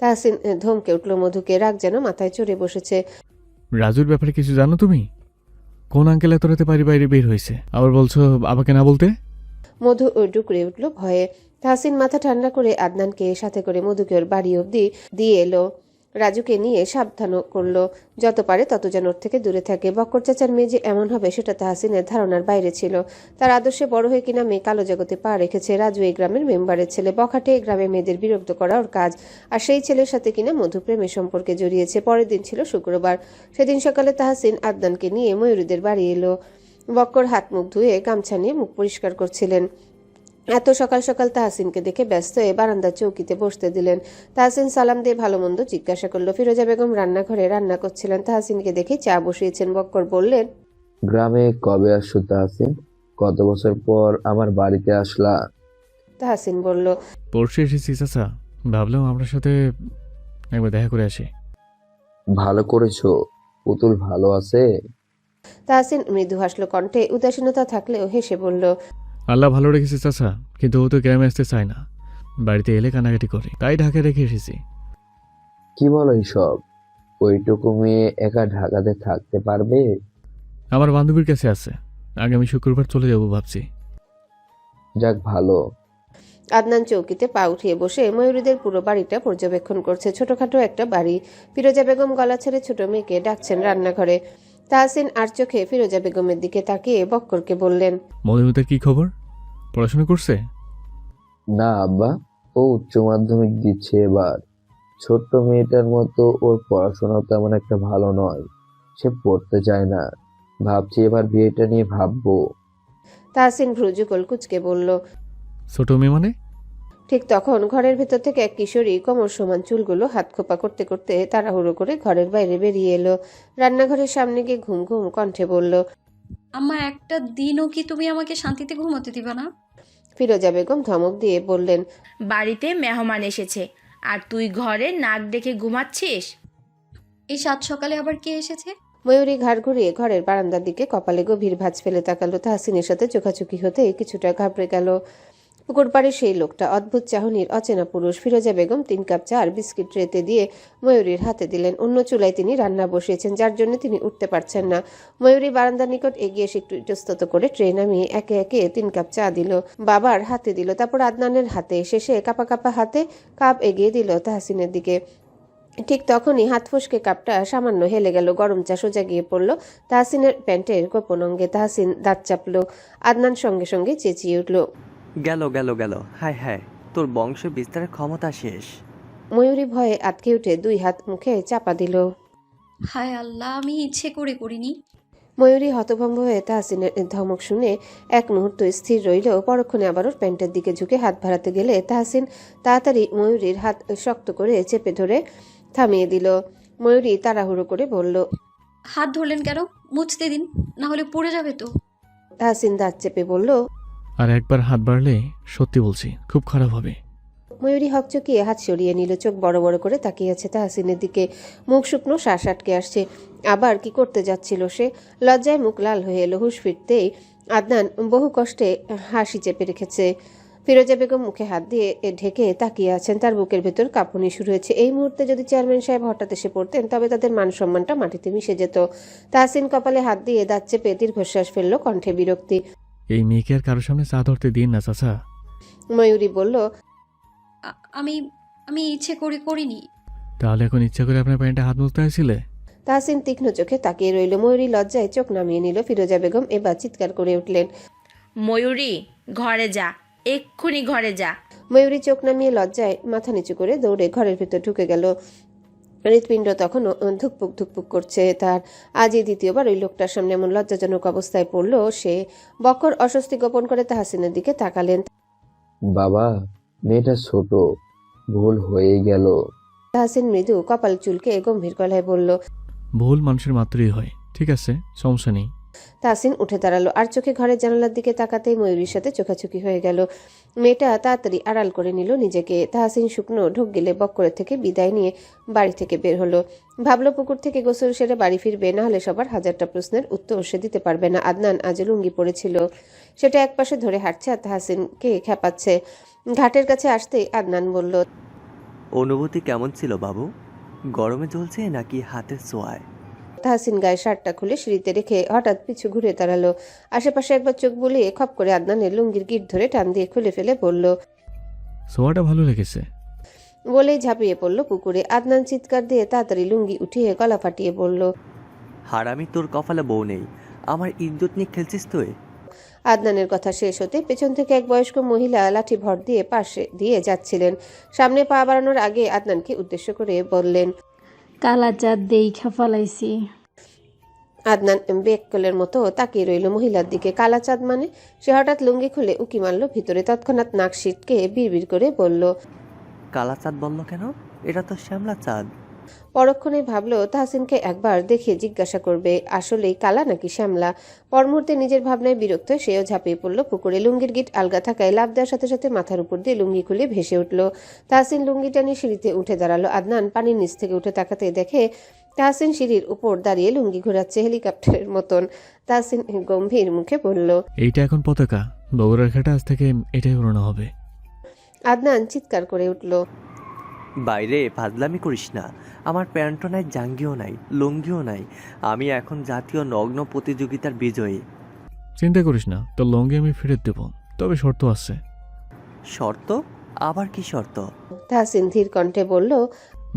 তাহসিন ধমকে উঠল মধুকে। রাগ যেন মাথায় চড়ে বসেছে। রাজুর ব্যাপারে কিছু জানো তুমি? কোন আঙ্কেল এত রাতে বাড়ি বাইরে বের হয়েছে, আবার বলছো আবাকে না বলতে? মধু ডুকরে উঠল ভয়ে। তাহসিন মাথা ঠান্ডা করে আদনানকে সাথে করে মধুকে ওর বাড়ি অবধি দিয়ে এলো। রাজুকে নিয়ে সাবধানও করলো, যত পারে তত যেন ওর থেকে দূরে থাকে। বক্কর চাচার মেয়ে যে এমন হবে সেটা তাহসিনের ধারণার বাইরে ছিল। তার আদর্শে বড় হয়ে কিনা মেয়ে কালো জগতে পা রেখেছে। রাজু এই গ্রামের মেম্বারের ছেলে। বখাটে এই গ্রামে মেয়েদের বিরক্ত করা ওর কাজ। আর সেই ছেলের সাথে কিনা মধু প্রেমের সম্পর্কে জড়িয়েছে। পরের দিন ছিল শুক্রবার। সেদিন সকালে তাহসিন আদনানকে নিয়ে ময়ূরীদের বাড়ি এলো। বক্কর হাত মুখ ধুয়ে গামছা নিয়ে মুখ পরিষ্কার করছিলেন। এত সকাল সকাল তাহসিনকে দেখে ব্যস্ত হয়ে বারান্দার চৌকিতে বসতে দিলেন। তাহসিন সালাম দিয়ে ভালো মন্দ জিজ্ঞাসা করলো। ফিরোজা বেগম রান্নাঘরে রান্না করছিলেন। তাহসিনকে দেখে চা বসিয়েছেন। বক্কর বললেন, গ্রামে কবে আসছো তাহসিন? কত বছর পর আমার বাড়িতে আসলা? তাহসিন বলল, পরশু এসেছি চাচা, ভাবলাম আপনার সাথে একবার দেখা করে আসি। ভালো করেছো। পুতুল ভালো আছে? তাহসিন মৃদু হাসলো কণ্ঠে উদাসীনতা থাকলেও হেসে বলল, আল্লাহ ভালো রেখেছে চাচা, কিন্তু ও তো গ্রামে আসতে চায় না। বাড়িতে এলে কানাকাটি করে, তাই ঢাকায় রেখে এসেছি। কি বলো এইসব? ওইটুকু মেয়ে একা ঢাকাতে থাকতে পারবে? আমার বান্ধবীর কাছে আছে, আগামী শুক্রবার চলে যাব ভাবছি। যাক ভালো। আদনান চৌকিতে পা উঠিয়ে বসে ময়ূরীদের পুরো বাড়িটা পর্যবেক্ষণ করছে। ছোটখাটো একটা বাড়ি। ফিরোজা বেগম গলা ছেড়ে ছোট মেয়েকে ডাকছেন রান্নাঘরে। তাহসিন আর চোখে ফিরোজা বেগমের দিকে তাকিয়ে বক্করকে বললেন, মধুমিতার কি খবর? পড়াশোনা করছে? না আব্বা, ও উচ্চ মাধ্যমিক দিচ্ছে এবার। ছোট্ট মেয়েটার মতো ওর পড়াশোনা তেমন একটা ভালো নয়, সে পড়তে চায় না। ভাবছি এবার বিয়েটা নিয়ে ভাববো। তাহসিন ভ্রুযুগল কুচকে বলল। ছোট মেয়ে মানে? ঠিক তখন ঘরের ভেতর থেকে এক কিশোরী কোমর সমান চুলগুলো হাত খোপা করতে করতে তাড়াহুড়ো করে ঘরের বাইরে বেরিয়ে এলো। রান্নাঘরের সামনে গিয়ে ঘুম ঘুম কণ্ঠে বলল, আম্মা, একটা দিনও কি তুমি আমাকে শান্তিতে ঘুমোতে দিবা না? ফিরোজা বেগম ধমক দিয়ে বললেন, বাড়িতে মেহমান এসেছে আর তুই ঘরে নাক ডেকে ঘুমাচ্ছিস? এই সাত সকালে আবার কে এসেছে? ময়ূরী ঘাড় ঘুরিয়ে ঘরের বারান্দার দিকে কপালে গভীর ভাঁজ ফেলে তাকালো। তাহসিনের সাথে চোখাচোখি হতে কিছুটা ঘাবড়ে গেল। পুকুর পাড়ে সেই লোকটা, অদ্ভুত চাহনির অচেনা পুরুষ। ফিরোজা বেগম 3 কাপ চা আর বিস্কিট ট্রেতে দিয়ে ময়ূরীর হাতে দিলেন। অন্য চুলায় তিনি রান্না বসিয়েছেন, যার জন্য তিনি উঠতে পারছেন না। ময়ূরী বারান্দার নিকট এগিয়ে এসে একটু ইতস্তত করে ট্রে নামিয়ে একে একে 3 কাপ চা দিল, বাবার হাতে দিল, তারপর আদনানের হাতে, শেষে কাপা কাপা হাতে কাপ এগিয়ে দিল তাহসিনের দিকে। ঠিক তখনই হাত ফসকে কাপটা সামান্য হেলে গেল। গরম চা সোজা গিয়ে পড়ল তাহসিনের প্যান্টের গোপন অঙ্গে। তাহসিন দাঁত চাপল। আদনান সঙ্গে সঙ্গে চেঁচিয়ে উঠল, গেল গেল গেল, হায় হায়, তোর বংশ বিস্তারের ক্ষমতা শেষ। ময়ূরী ভয়ে আটকে উঠে 2 হাত মুখে চাপা দিল। হায় আল্লাহ, আমি ইচ্ছে করে করিনি। ময়ূরী হতভম্ব হয়ে তাহসিনের ধমক শুনে এক মুহূর্ত স্থির রইল। পরক্ষণে আবার ওর প্যান্টের দিকে ঝুঁকে হাত বাড়াতে গেলে তাহসিন তাড়াতাড়ি ময়ূরীর হাত শক্ত করে চেপে ধরে থামিয়ে দিল। ময়ূরী তাড়াহুড়ো করে বলল, হাত ধরলেন কেন? মুছতে দিন, না হলে পড়ে যাবে তো। তাহসিন দাঁত চেপে বলল, আর একবার হাত বাড়লে সত্যি বলছি খুব খারাপ হবে। ময়ূরী হকচকিয়ে হাত সরিয়ে নিল। চোখ বড় বড় করে তাকিয়ে আছে তাহসিনের দিকে। মুখ শুকনো, শ্বাস আটকে আসছে। আবার কি করতে যাচ্ছিল সে? লজ্জায় মুখ লাল হয়ে এলো। হুঁশ ফিরতেই আদনান বহু কষ্টে হাসি চেপে রেখেছে। ফিরোজা বেগম মুখে হাত দিয়ে ঢেকে তাকিয়ে আছেন। তার বুকের ভেতর কাঁপুনি শুরু হয়েছে। এই মুহূর্তে যদি চেয়ারম্যান সাহেব হঠাৎ এসে পড়তেন, তবে তাদের মান সম্মানটা মাটিতে মিশে যেত। তাহসিন কপালে হাত দিয়ে দাঁত চেপে দীর্ঘশ্বাস ফেললো, কণ্ঠে বিরক্তি। এই মেয়েকে আর কারোর সামনে চা ধরতে দিন না চাচা। ময়ূরী বলল, আমি আমি ইচ্ছে করে করিনি। তাহলে এখন ইচ্ছা করে আপনার প্যান্টে হাত মুছতে আসছিলে? তাহসিন তীক্ষ্ণ চোখে তাকিয়ে রইল। ময়ূরী লজ্জায় চোখ নামিয়ে নিল। ফিরোজা বেগম এবার চিৎকার করে উঠলেন, ময়ূরী, ঘরে যা, এক্ষুনি ঘরে যা। ময়ূরী চোখ নামিয়ে লজ্জায় মাথা নিচু করে দৌড়ে ঘরের ভেতর ঢুকে গেল। হৃৎপিণ্ড তখনও ধুকপুক ধুকপুক করছে তার। আজই দ্বিতীয়বার ওই লোকটার সামনে এমন লজ্জাজনক অবস্থায় পড়ল সে। বক্কর অস্বস্তি গোপন করে তাহসিনের দিকে তাকালেন। বাবা, মেয়েটা ছোট, ভুল হয়ে গেল। তাহসিন মৃদু কপাল চুলকে গম্ভীর গলায় বলল, ভুল মানুষের মাত্রই হয়, ঠিক আছে, সমস্যা নেই। তাহসিন উঠে দাঁড়ালো। আর চোখে ঘরের জানালার দিকে তাকাতেই ময়ূরীর সাথে চোখাচোখি হয়ে গেল। মেয়েটা তাড়াতাড়ি আড়াল করে নিল নিজেকে। তাহসিন শুকনো ঢোক গেলে বক্করের থেকে বিদায় নিয়ে বাড়ি থেকে বের হলো। ভাবলো পুকুর থেকে গোসল সেরে বাড়ি ফিরবে, না হলে সবার হাজারটা প্রশ্নের উত্তর সে দিতে পারবে না। আদনান আজ লুঙ্গি পড়েছিল, সেটা একপাশে ধরে হাঁটছে আর তাহসিনকে খেপাচ্ছে। ঘাটের কাছে আসতেই আদনান বলল, অনুভূতি কেমন ছিল বাবু? গরমে জ্বলছে নাকি হাতের ছোঁয়ায়? তাহসিন গায়ে শার্টটা খুলে সিঁড়িতে রেখে হঠাৎ পিছু ঘুরে দাঁড়ালো। আশেপাশে একবার চোখ বুলিয়ে খপ করে আদনানের লুঙ্গির গিট ধরে টান দিয়ে খুলে ফেলে বলল, সোয়াটা ভালো লেগেছে। বলেই ঝাঁপিয়ে পড়ল পুকুরে। আদনান চিৎকার দিয়ে তাড়াতাড়ি লুঙ্গি উঠিয়ে গলা ফাটিয়ে বলল, হারামি, তোর কপালে বউ নেই, আমার ইজ্জত নিয়ে খেলছিস তুই? আদনানের কথা শেষ হতে পেছন থেকে এক বয়স্ক মহিলা লাঠি ভর দিয়ে পাশে দিয়ে যাচ্ছিলেন। সামনে পা বাড়ানোর আগে আদনানকে উদ্দেশ্য করে বললেন, কালা চাঁদ দেইখা ফালাইছি। আদনান বেককলের মতো তাকিয়ে রইল মহিলার দিকে। কালা চাঁদ মানে? সে হঠাৎ লুঙ্গি খুলে উকি মারল ভিতরে। তৎক্ষণাৎ নাক সিটকে বিড়বিড় করে বলল, কালা চাঁদ বলল কেন? এটা তো শ্যামলা চাঁদ। পরক্ষণে ভাবলো তাহসিনকে একবার দেখিয়ে জিজ্ঞাসা করবে আসলেই কালা নাকি শ্যামলা। পরমুহূর্তে নিজের ভাবনায় বিরক্ত সেও ঝাঁপিয়ে পড়ল পুকুরে। লুঙ্গির গিট আলগা থাকায় লাফ দেওয়ার সাথে সাথে মাথার উপর দিয়ে লুঙ্গি খুলে ভেসে উঠল। তাহসিন লুঙ্গিটা নিয়ে সিঁড়িতে উঠে দাঁড়ালো। আদনান পানির নিচ থেকে উঠে তাকাতে দেখে তাহসিন সিঁড়ির উপর দাঁড়িয়ে লুঙ্গি ঘোরাচ্ছে হেলিকপ্টারের মতন। তাহসিন গম্ভীর মুখে বলল, এইটা এখন পতাকা, বগুড়ার ঘাটে আজ থেকে এটাই উড়ানো হবে। আদনান চিৎকার করে উঠল, বাইরে ফাজলামি করিস না। আমার প্যান্টও নাই, জাঙ্গিও নাই, লুঙ্গিও নাই। আমি এখন জাতীয় নগ্ন প্রতিযোগিতার বিজয়ী। চিন্তা করিস না, তোর লঙ্গি আমি ফেরত দেব, তবে শর্ত আছে। শর্ত? আবার কি শর্ত? তাহসিন ধীর কণ্ঠে বলল।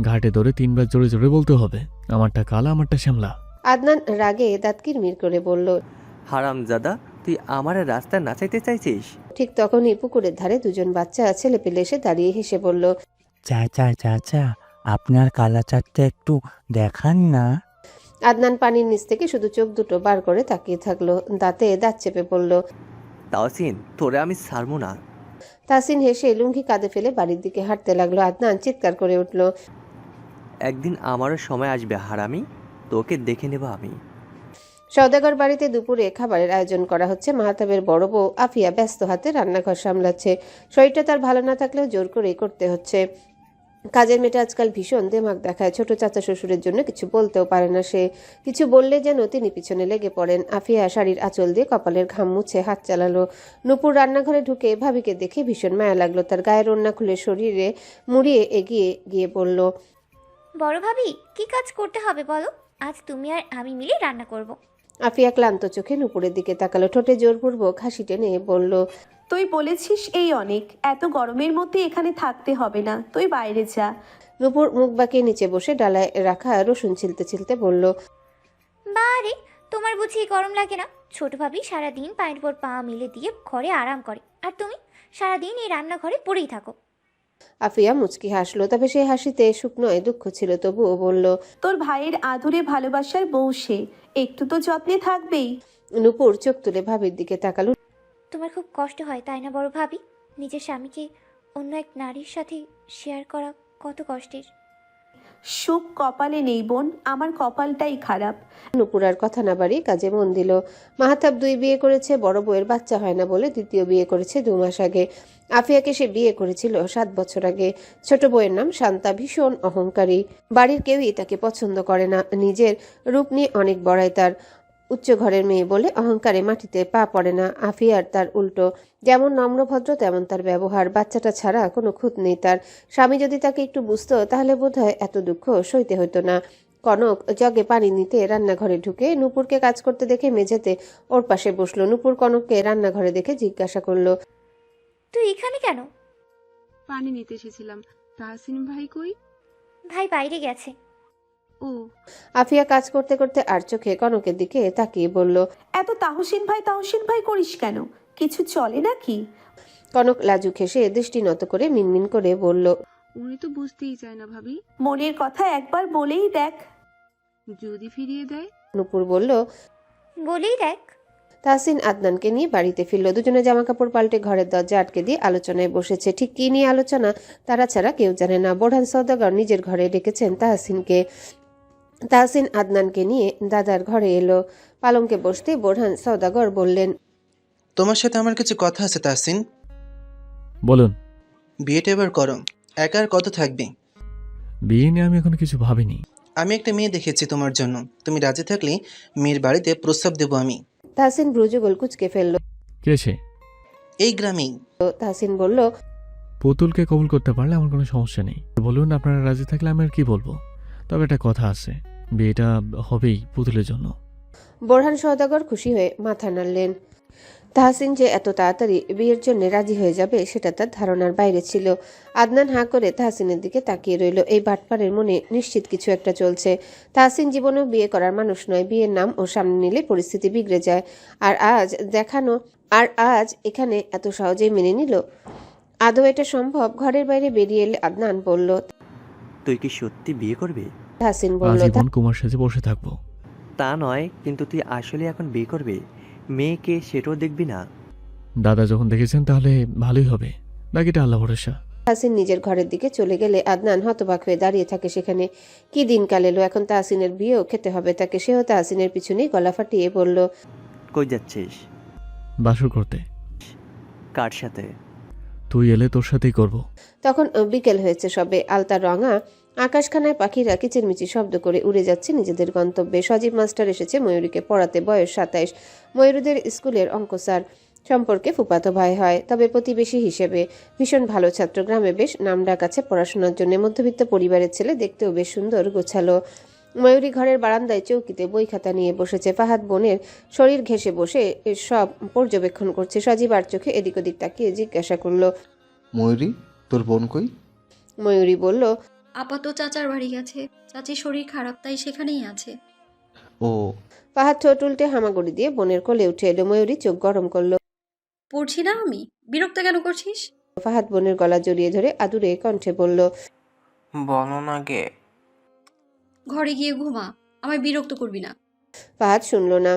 ঘাটে ধরে 3 বার জোরে জোরে বলতে হবে, আমারটা কালা, আমারটা শ্যামলা। আদনান রাগে দাঁত কিরমির করে বলল। হারামজাদা, তুই আমারে রাস্তায় নাচাইতে চাইছিস? ঠিক তখনই পুকুরের ধারে দুজন বাচ্চা ছেলেপিলে এসে দাঁড়িয়ে হেসে বলল। চাচা চাচা, আপনার কালা চাঁদটা একটু দেখান না। আদনান পানির নিচ থেকে শুধু চোখ দুটো বার করে তাকিয়ে থাকলো, দাঁতে দাঁত চেপে বলল। তাহসিন, তোরে আমি ছাড়বো না। তাহসিন হেসে লুঙ্গি কাঁধে ফেলে বাড়ির দিকে হাঁটতে লাগলো। আদনান চিৎকার করে উঠল। একদিন আমারও সময় আসবে হারামি, তোকে দেখে নেব আমি। সওদাগর বাড়িতে দুপুরে খাবারের আয়োজন করা হচ্ছে। মাহতাবের বড় বউ আফিয়া ব্যস্ত হাতে রান্নাঘর সামলাচ্ছে। শরীরটা তার ভালো না থাকলেও জোর করেই করতে হচ্ছে। কাজের মেয়েটা আজকাল ভীষণ দেমাগ দেখায়। ছোট চাচা শ্বশুরের জন্য কিছু বলতেও পারে না সে। কিছু বললে যেন তিনি পিছনে লেগে পড়েন। আফিয়া শাড়ির আঁচল দিয়ে কপালের ঘাম মুছে হাত চালালো। নূপুর রান্নাঘরে ঢুকে ভাবিকে দেখে ভীষণ মায়া লাগলো। তার গায়ের ওড়না খুলে শরীরে মুড়িয়ে এগিয়ে গিয়ে বলল। বড় ভাবি, কি কাজ করতে হবে বলো? আজ তুমি আর আমি মিলে রান্না করব। আফিয়া ক্লান্ত চোখে নূপুরের দিকে তাকালো। ঠোঁটে জোরপূর্বক হাসি টেনে বলল। তুই বলেছিস এই অনেক, এত গরমের মধ্যে এখানে থাকতে হবে না, তুই বাইরে যা। নূপুর মুখ বাঁকিয়ে নিচে বসে ডালায় রাখা রসুন ছিলতে ছিলতে বলল। বারে, তোমার বুঝি গরম লাগে না? ছোট ভাবি সারাদিন পায়ের উপর পা মিলে দিয়ে ঘরে আরাম করে, আর তুমি সারাদিন এই রান্নাঘরে পড়েই থাকো। আফিয়া মুচকি হাসলো, তবে সেই হাসিতে সুখ নয় দুঃখ ছিল। তবুও বলল। তোর ভাইয়ের আদুরে ভালোবাসার বউ সে, একটু তো যত্নে থাকবেই। নূপুর চোখ তুলে ভাবির দিকে তাকালো। তোমার খুব কষ্ট হয় তাই না বড় ভাবি? নিজের স্বামীকে অন্য এক নারীর সাথে শেয়ার করা কত কষ্টের। সুখ কপালে নেই বোন, আমার কপালটাই খারাপ। নূপুর আর কথা না বাড়িয়ে কাজে মন দিল। মাহতাব 2 বিয়ে করেছে, বড় বউয়ের বাচ্চা হয় না বলে দ্বিতীয় বিয়ে করেছে 2 মাস আগে। আফিয়াকে সে বিয়ে করেছিল 7 বছর আগে। ছোট বউয়ের নাম শান্তা, ভীষণ অহংকারী। বাড়ির কেউই তাকে পছন্দ করে না। নিজের রূপ নিয়ে অনেক বড়াই তার। উচ্চ ঘরের মেয়ে বলে অহংকারে মাটিতে পা পড়ে না। আফিয়ার তার উল্টো, যেমন নম্রভদ্র তেমন তার ব্যবহার। বাচ্চাটা ছাড়া কোনো খুঁত নেই তার। স্বামী যদি তাকে একটু বুঝতো তাহলে বোধহয় এত দুঃখ সইতে হতো না। কনক জগে পানি নিতে রান্নাঘরে ঢুকে নূপুরকে কাজ করতে দেখে মেঝেতে ওর পাশে বসলো। নূপুর কনককে রান্নাঘরে দেখে জিজ্ঞাসা করলো। তুই এখানে কেন? পানি নিতে এসেছিলাম। তাহসিন ভাই কই? ভাই বাইরে গেছে। ও। আফিয়া কাজ করতে করতে আর চোখে কনকের দিকে তাকিয়ে বলল। এত তাহসিন ভাই করিস কেন? কিছু চলে নাকি? কনক লাজুক হেসে দৃষ্টি নত করে মিনমিন করে বলল। উনি তো বুঝতেই চায় না ভাবি। মনের কথা একবার বলেই দেখ। যদি ফিরিয়ে দেয়? নূপুর বলল। বলেই দেখ। তাহসিন আদনানকে নিয়ে বাড়িতে ফিরল। দুজনে জামাকাপড় পাল্টে ঘরের দরজা আটকে দিয়ে আলোচনায় বসেছে। ঠিক কি নিয়ে আলোচনা তারা ছাড়া কেউ জানে না। বোরহান সওদাগর নিজের ঘরে ডেকেছেন তাহসিনকে। তাহসিন আদনানকে নিয়ে দাদার ঘরে এলো। পালঙ্কে বসতে বোরহান সওদাগর বললেন। তোমার সাথে আমার কিছু কথা আছে তাহসিন। বলুন। বিয়েটা এবার করো, একা আর কত থাকবে? বিয়ে নিয়ে আমি এখন কিছু ভাবিনি। আমি একটা মেয়ে দেখেছি তোমার জন্য, তুমি রাজি থাকলে মেয়ের বাড়িতে প্রস্তাব দেবো আমি। তাহসিন ভ্রুযুগল কুঁচকে ফেলল। কে সে? এই গ্রামেই। তাহসিন বলল। পুতুলকে কবুল করতে পারলে আমার কোনো সমস্যা নেই। বলুন আপনারা রাজি থাকলে আমি আর কি বলবো। তবে একটা কথা আছে, বিয়েটা হবেই পুতুলের জন্য। বোরহান সওদাগর খুশি হয়ে মাথা নাড়লেন। তাহসিন যে এত তাড়াতাড়ি বিয়ের জন্য রাজি হয়ে যাবে সেটা তার ধারণার বাইরে ছিল। আদনান হাঁ করে তাহসিনের দিকে তাকিয়ে রইল। এই বাটপারের মনে নিশ্চিত কিছু একটা চলছে। তাহসিন জীবনেও বিয়ে করার মানুষ নয়। বিয়ের নাম ও সামনে নিলে পরিস্থিতি বিগড়ে যায়। আর আজ এখানে এত সহজেই মেনে নিল? আদৌ এটা সম্ভব? ঘরের বাইরে বেরিয়ে এলে আদনান বলল। তুই কি সত্যি বিয়ে করবি? তাহসিন বলল। আজীবন কুমার সাজে বসে থাকবো। তা নয়, কিন্তু তুই আসলে এখন বিয়ে করবি? মেয়েকে সেটাও দেখবি না? দাদা যখন দেখেছেন তাহলে ভালোই হবে, বাকিটা আল্লাহ ভরসা। তাহসিন নিজের ঘরের দিকে চলে গেলে আদনান হতবাক হয়ে দাঁড়িয়ে থাকে সেখানে। কি দিনকাল এলো! এখন তাহসিনের বিয়েও খেতে হবে তাকে। সেও তাহসিনের পিছনেই গলা ফাটিয়ে বলল। কই যাচ্ছিস? বাসর করতে। কার সাথে? তুই এলে তোর সাথেই করব। তখন বিকেল হয়েছে সবে। আলতা রঙা আকাশখানায় পাখিরা কিচিরমিচির শব্দ করে উড়ে যাচ্ছে নিজেদের গন্তব্যে। সজীব মাস্টার এসেছে ময়ূরীকে পড়াতে। বয়স 27। ময়ূরীদের স্কুলের অঙ্ক স্যার। সম্পর্কে ফুফাতো ভাই হয়, তবে প্রতিবেশী হিসেবে ভীষণ ভালো ছাত্র। গ্রামে বেশ নামডাক আছে পড়াশোনার জন্য। মধ্যবিত্ত পরিবারের ছেলে, দেখতেও বেশ সুন্দর গোছালো। ময়ূরী ঘরের বারান্দায় চৌকিতে বই খাতা নিয়ে বসেছে। ফাহাদ বোনের শরীর ঘেঁষে বসে সব পর্যবেক্ষণ করছে। সজীব আর চোখে এদিক ওদিক তাকিয়ে জিজ্ঞাসা করলো, ময়ূরী, তোর বোন কই? ময়ূরী বলল, আপাতত চাচার বাড়ি গেছে, চাচির শরীর খারাপ তাই সেখানেই আছে। ও। ফাহাদ ঠোঁট উল্টে হামাগুড়ি দিয়ে বোনের কোলে উঠে এলো। ময়ূরী চোখ গরম করলো। পড়ছি না আমি, বিরক্ত কেন করছিস? ফাহাদ বোনের গলা জড়িয়ে ধরে আদুরে কণ্ঠে বলল, বলো না গে। ঘরে গিয়ে ঘুমা, আমায় বিরক্ত করবি না। ফাহাদ শুনল না।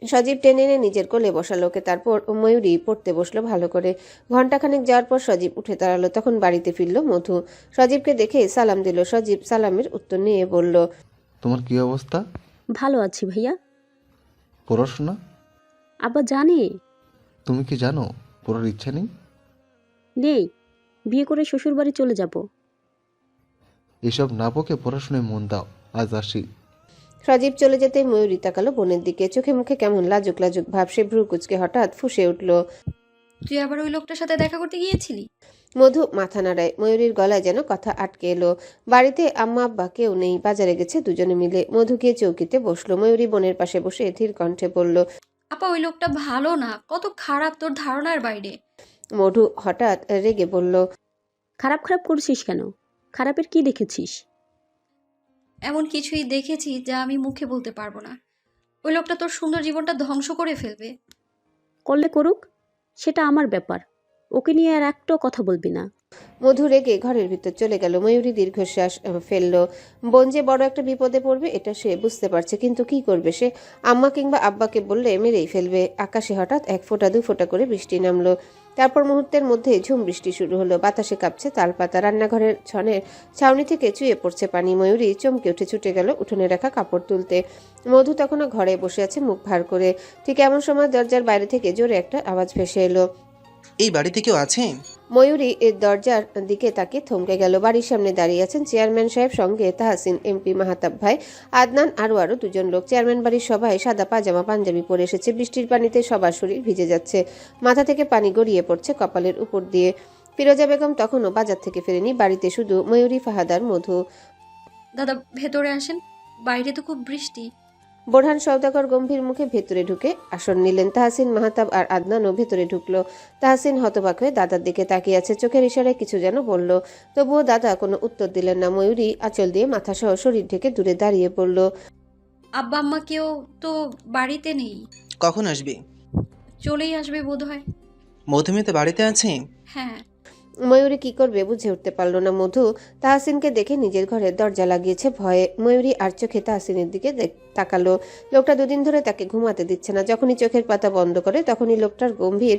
সজীব টেনে এনে নিজের কোলে বসালো ওকে। তারপর ময়ূরী পড়তে বসলো ভালো করে। ঘণ্টাখানেক যাওয়ার পর সজীব উঠে দাঁড়ালো। তখন বাড়িতে ফিরল মধু। সজীবকে দেখে সালাম দিল। সজীব সালামের উত্তর নিয়ে বলল, তোমার কি অবস্থা? ভালো আছি ভাইয়া। পড়াশোনা? আব্বা জানে? তুমি কি জানো পড়ার ইচ্ছা নেই? নেই, বিয়ে করে শ্বশুর বাড়ি চলে যাব। এসব না বকে পড়াশোনায় মন দাও। আজ আসি। সজীব চলে যেতে ময়ূরী তাকালো বোনের দিকে। চোখে মুখে কেমন লাজুক লাজুক ভাব। সে ভ্রু কুচকে হঠাৎ ফুঁসে উঠল, তুই আবার ওই লোকটার সাথে দেখা করতে গিয়েছিলি? মধু মাথা নাড়ায়। ময়ূরীর গলায় যেন কথা আটকে এলো। বাড়িতে আম্মা আব্বা কেউ নেই, বাজারে গেছে দুজনে মিলে। মধু গিয়ে চৌকিতে বসলো। ময়ূরী বোনের পাশে বসে ধীর কণ্ঠে বলল, আপা ওই লোকটা ভালো না, কত খারাপ তোর ধারণার বাইরে। মধু হঠাৎ রেগে বলল, খারাপ খারাপ করছিস কেন? খারাপের কি দেখেছিস? এমন কিছুই দেখেছি যা আমি মুখে বলতে পারবো না। ওই লোকটা তোর সুন্দর জীবনটা ধ্বংস করে ফেলবে। করলে করুক, সেটা আমার ব্যাপার। ওকে নিয়ে আর একটাও কথা বলবি না। মধু রেগে ঘরের ভিতর চলে গেল। ময়ূরী দীর্ঘশ্বাস ফেললো। বোন যে বড় একটা বিপদে পড়বে এটা সে বুঝতে পারছে, কিন্তু কি করবে সে? আম্মা কিংবা আব্বাকে বললে মেরেই ফেলবে। আকাশে হঠাৎ 1 ফোঁটা 2 ফোঁটা করে বৃষ্টি নামলো। তারপর মুহূর্তের মধ্যে ঝুম বৃষ্টি শুরু হলো। বাতাসে কাঁপছে তালপাতা। রান্নাঘরের ছনের ছাউনি থেকে চুয়ে পড়ছে পানি। ময়ূরী চমকে উঠে ছুটে গেল উঠোনে রাখা কাপড় তুলতে। মধু তখনও ঘরে বসে আছে মুখ ভার করে। ঠিক এমন সময় দরজার বাইরে থেকে জোরে একটা আওয়াজ ভেসে এলো। এই বাড়িতে কেউ আছে? ময়ূরী এর দরজার দিকে তাকিয়ে থমকে গেল। বাড়ির সামনে দাঁড়িয়ে আছেন চেয়ারম্যান সাহেব, সঙ্গে তাহসিন, এমপি মাহাতাব ভাই, আদনান, আরো দুজন লোক। চেয়ারম্যান বাড়ির সবাই সাদা পাজামা পাঞ্জাবি পরে এসেছে। বৃষ্টির পানিতে সবার শরীর ভিজে যাচ্ছে। মাথা থেকে পানি গড়িয়ে পড়ছে কপালের উপর দিয়ে। ফিরোজা বেগম তখনও বাজার থেকে ফেরেনি। বাড়িতে শুধু ময়ূরী, ফাহাদ আর মধু। দাদা ভেতরে আসেন, বাইরে তো খুব বৃষ্টি। বোরহান সওদাগর গম্ভীর মুখে ভেতরে ঢুকে আসন নিলেন। তাহসিন, মাহাতাব আর আদনানও ভেতরে ঢুকলো। তাহসিন হতবাক হয়ে দাদার দিকে তাকিয়ে আছে। চোখের ইশারায় কিছু যেন বলল, তবুও দাদা কোনো উত্তর দিলেন না। ময়ূরী আঁচল দিয়ে মাথা সহ শরীর ঢেকে দূরে দাঁড়িয়ে পড়ল। আব্বা আম্মা কেউ তো বাড়িতে নেই। কখন আসবে? চলেই আসবে বোধহয়। মধুমিতা বাড়িতে আছে? হ্যাঁ। ময়ূরী কি করবে বুঝে উঠতে পারল না। মধু তাহসিনকে দেখে নিজের ঘরের দরজা লাগিয়েছে ভয়ে। ময়ূরী আর চোখে তাহসিনের দিকে তাকালো। লোকটা 2 দিন ধরে তাকে ঘুমাতে দিচ্ছে না। যখনই চোখের পাতা বন্ধ করে তখনই লোকটার গম্ভীর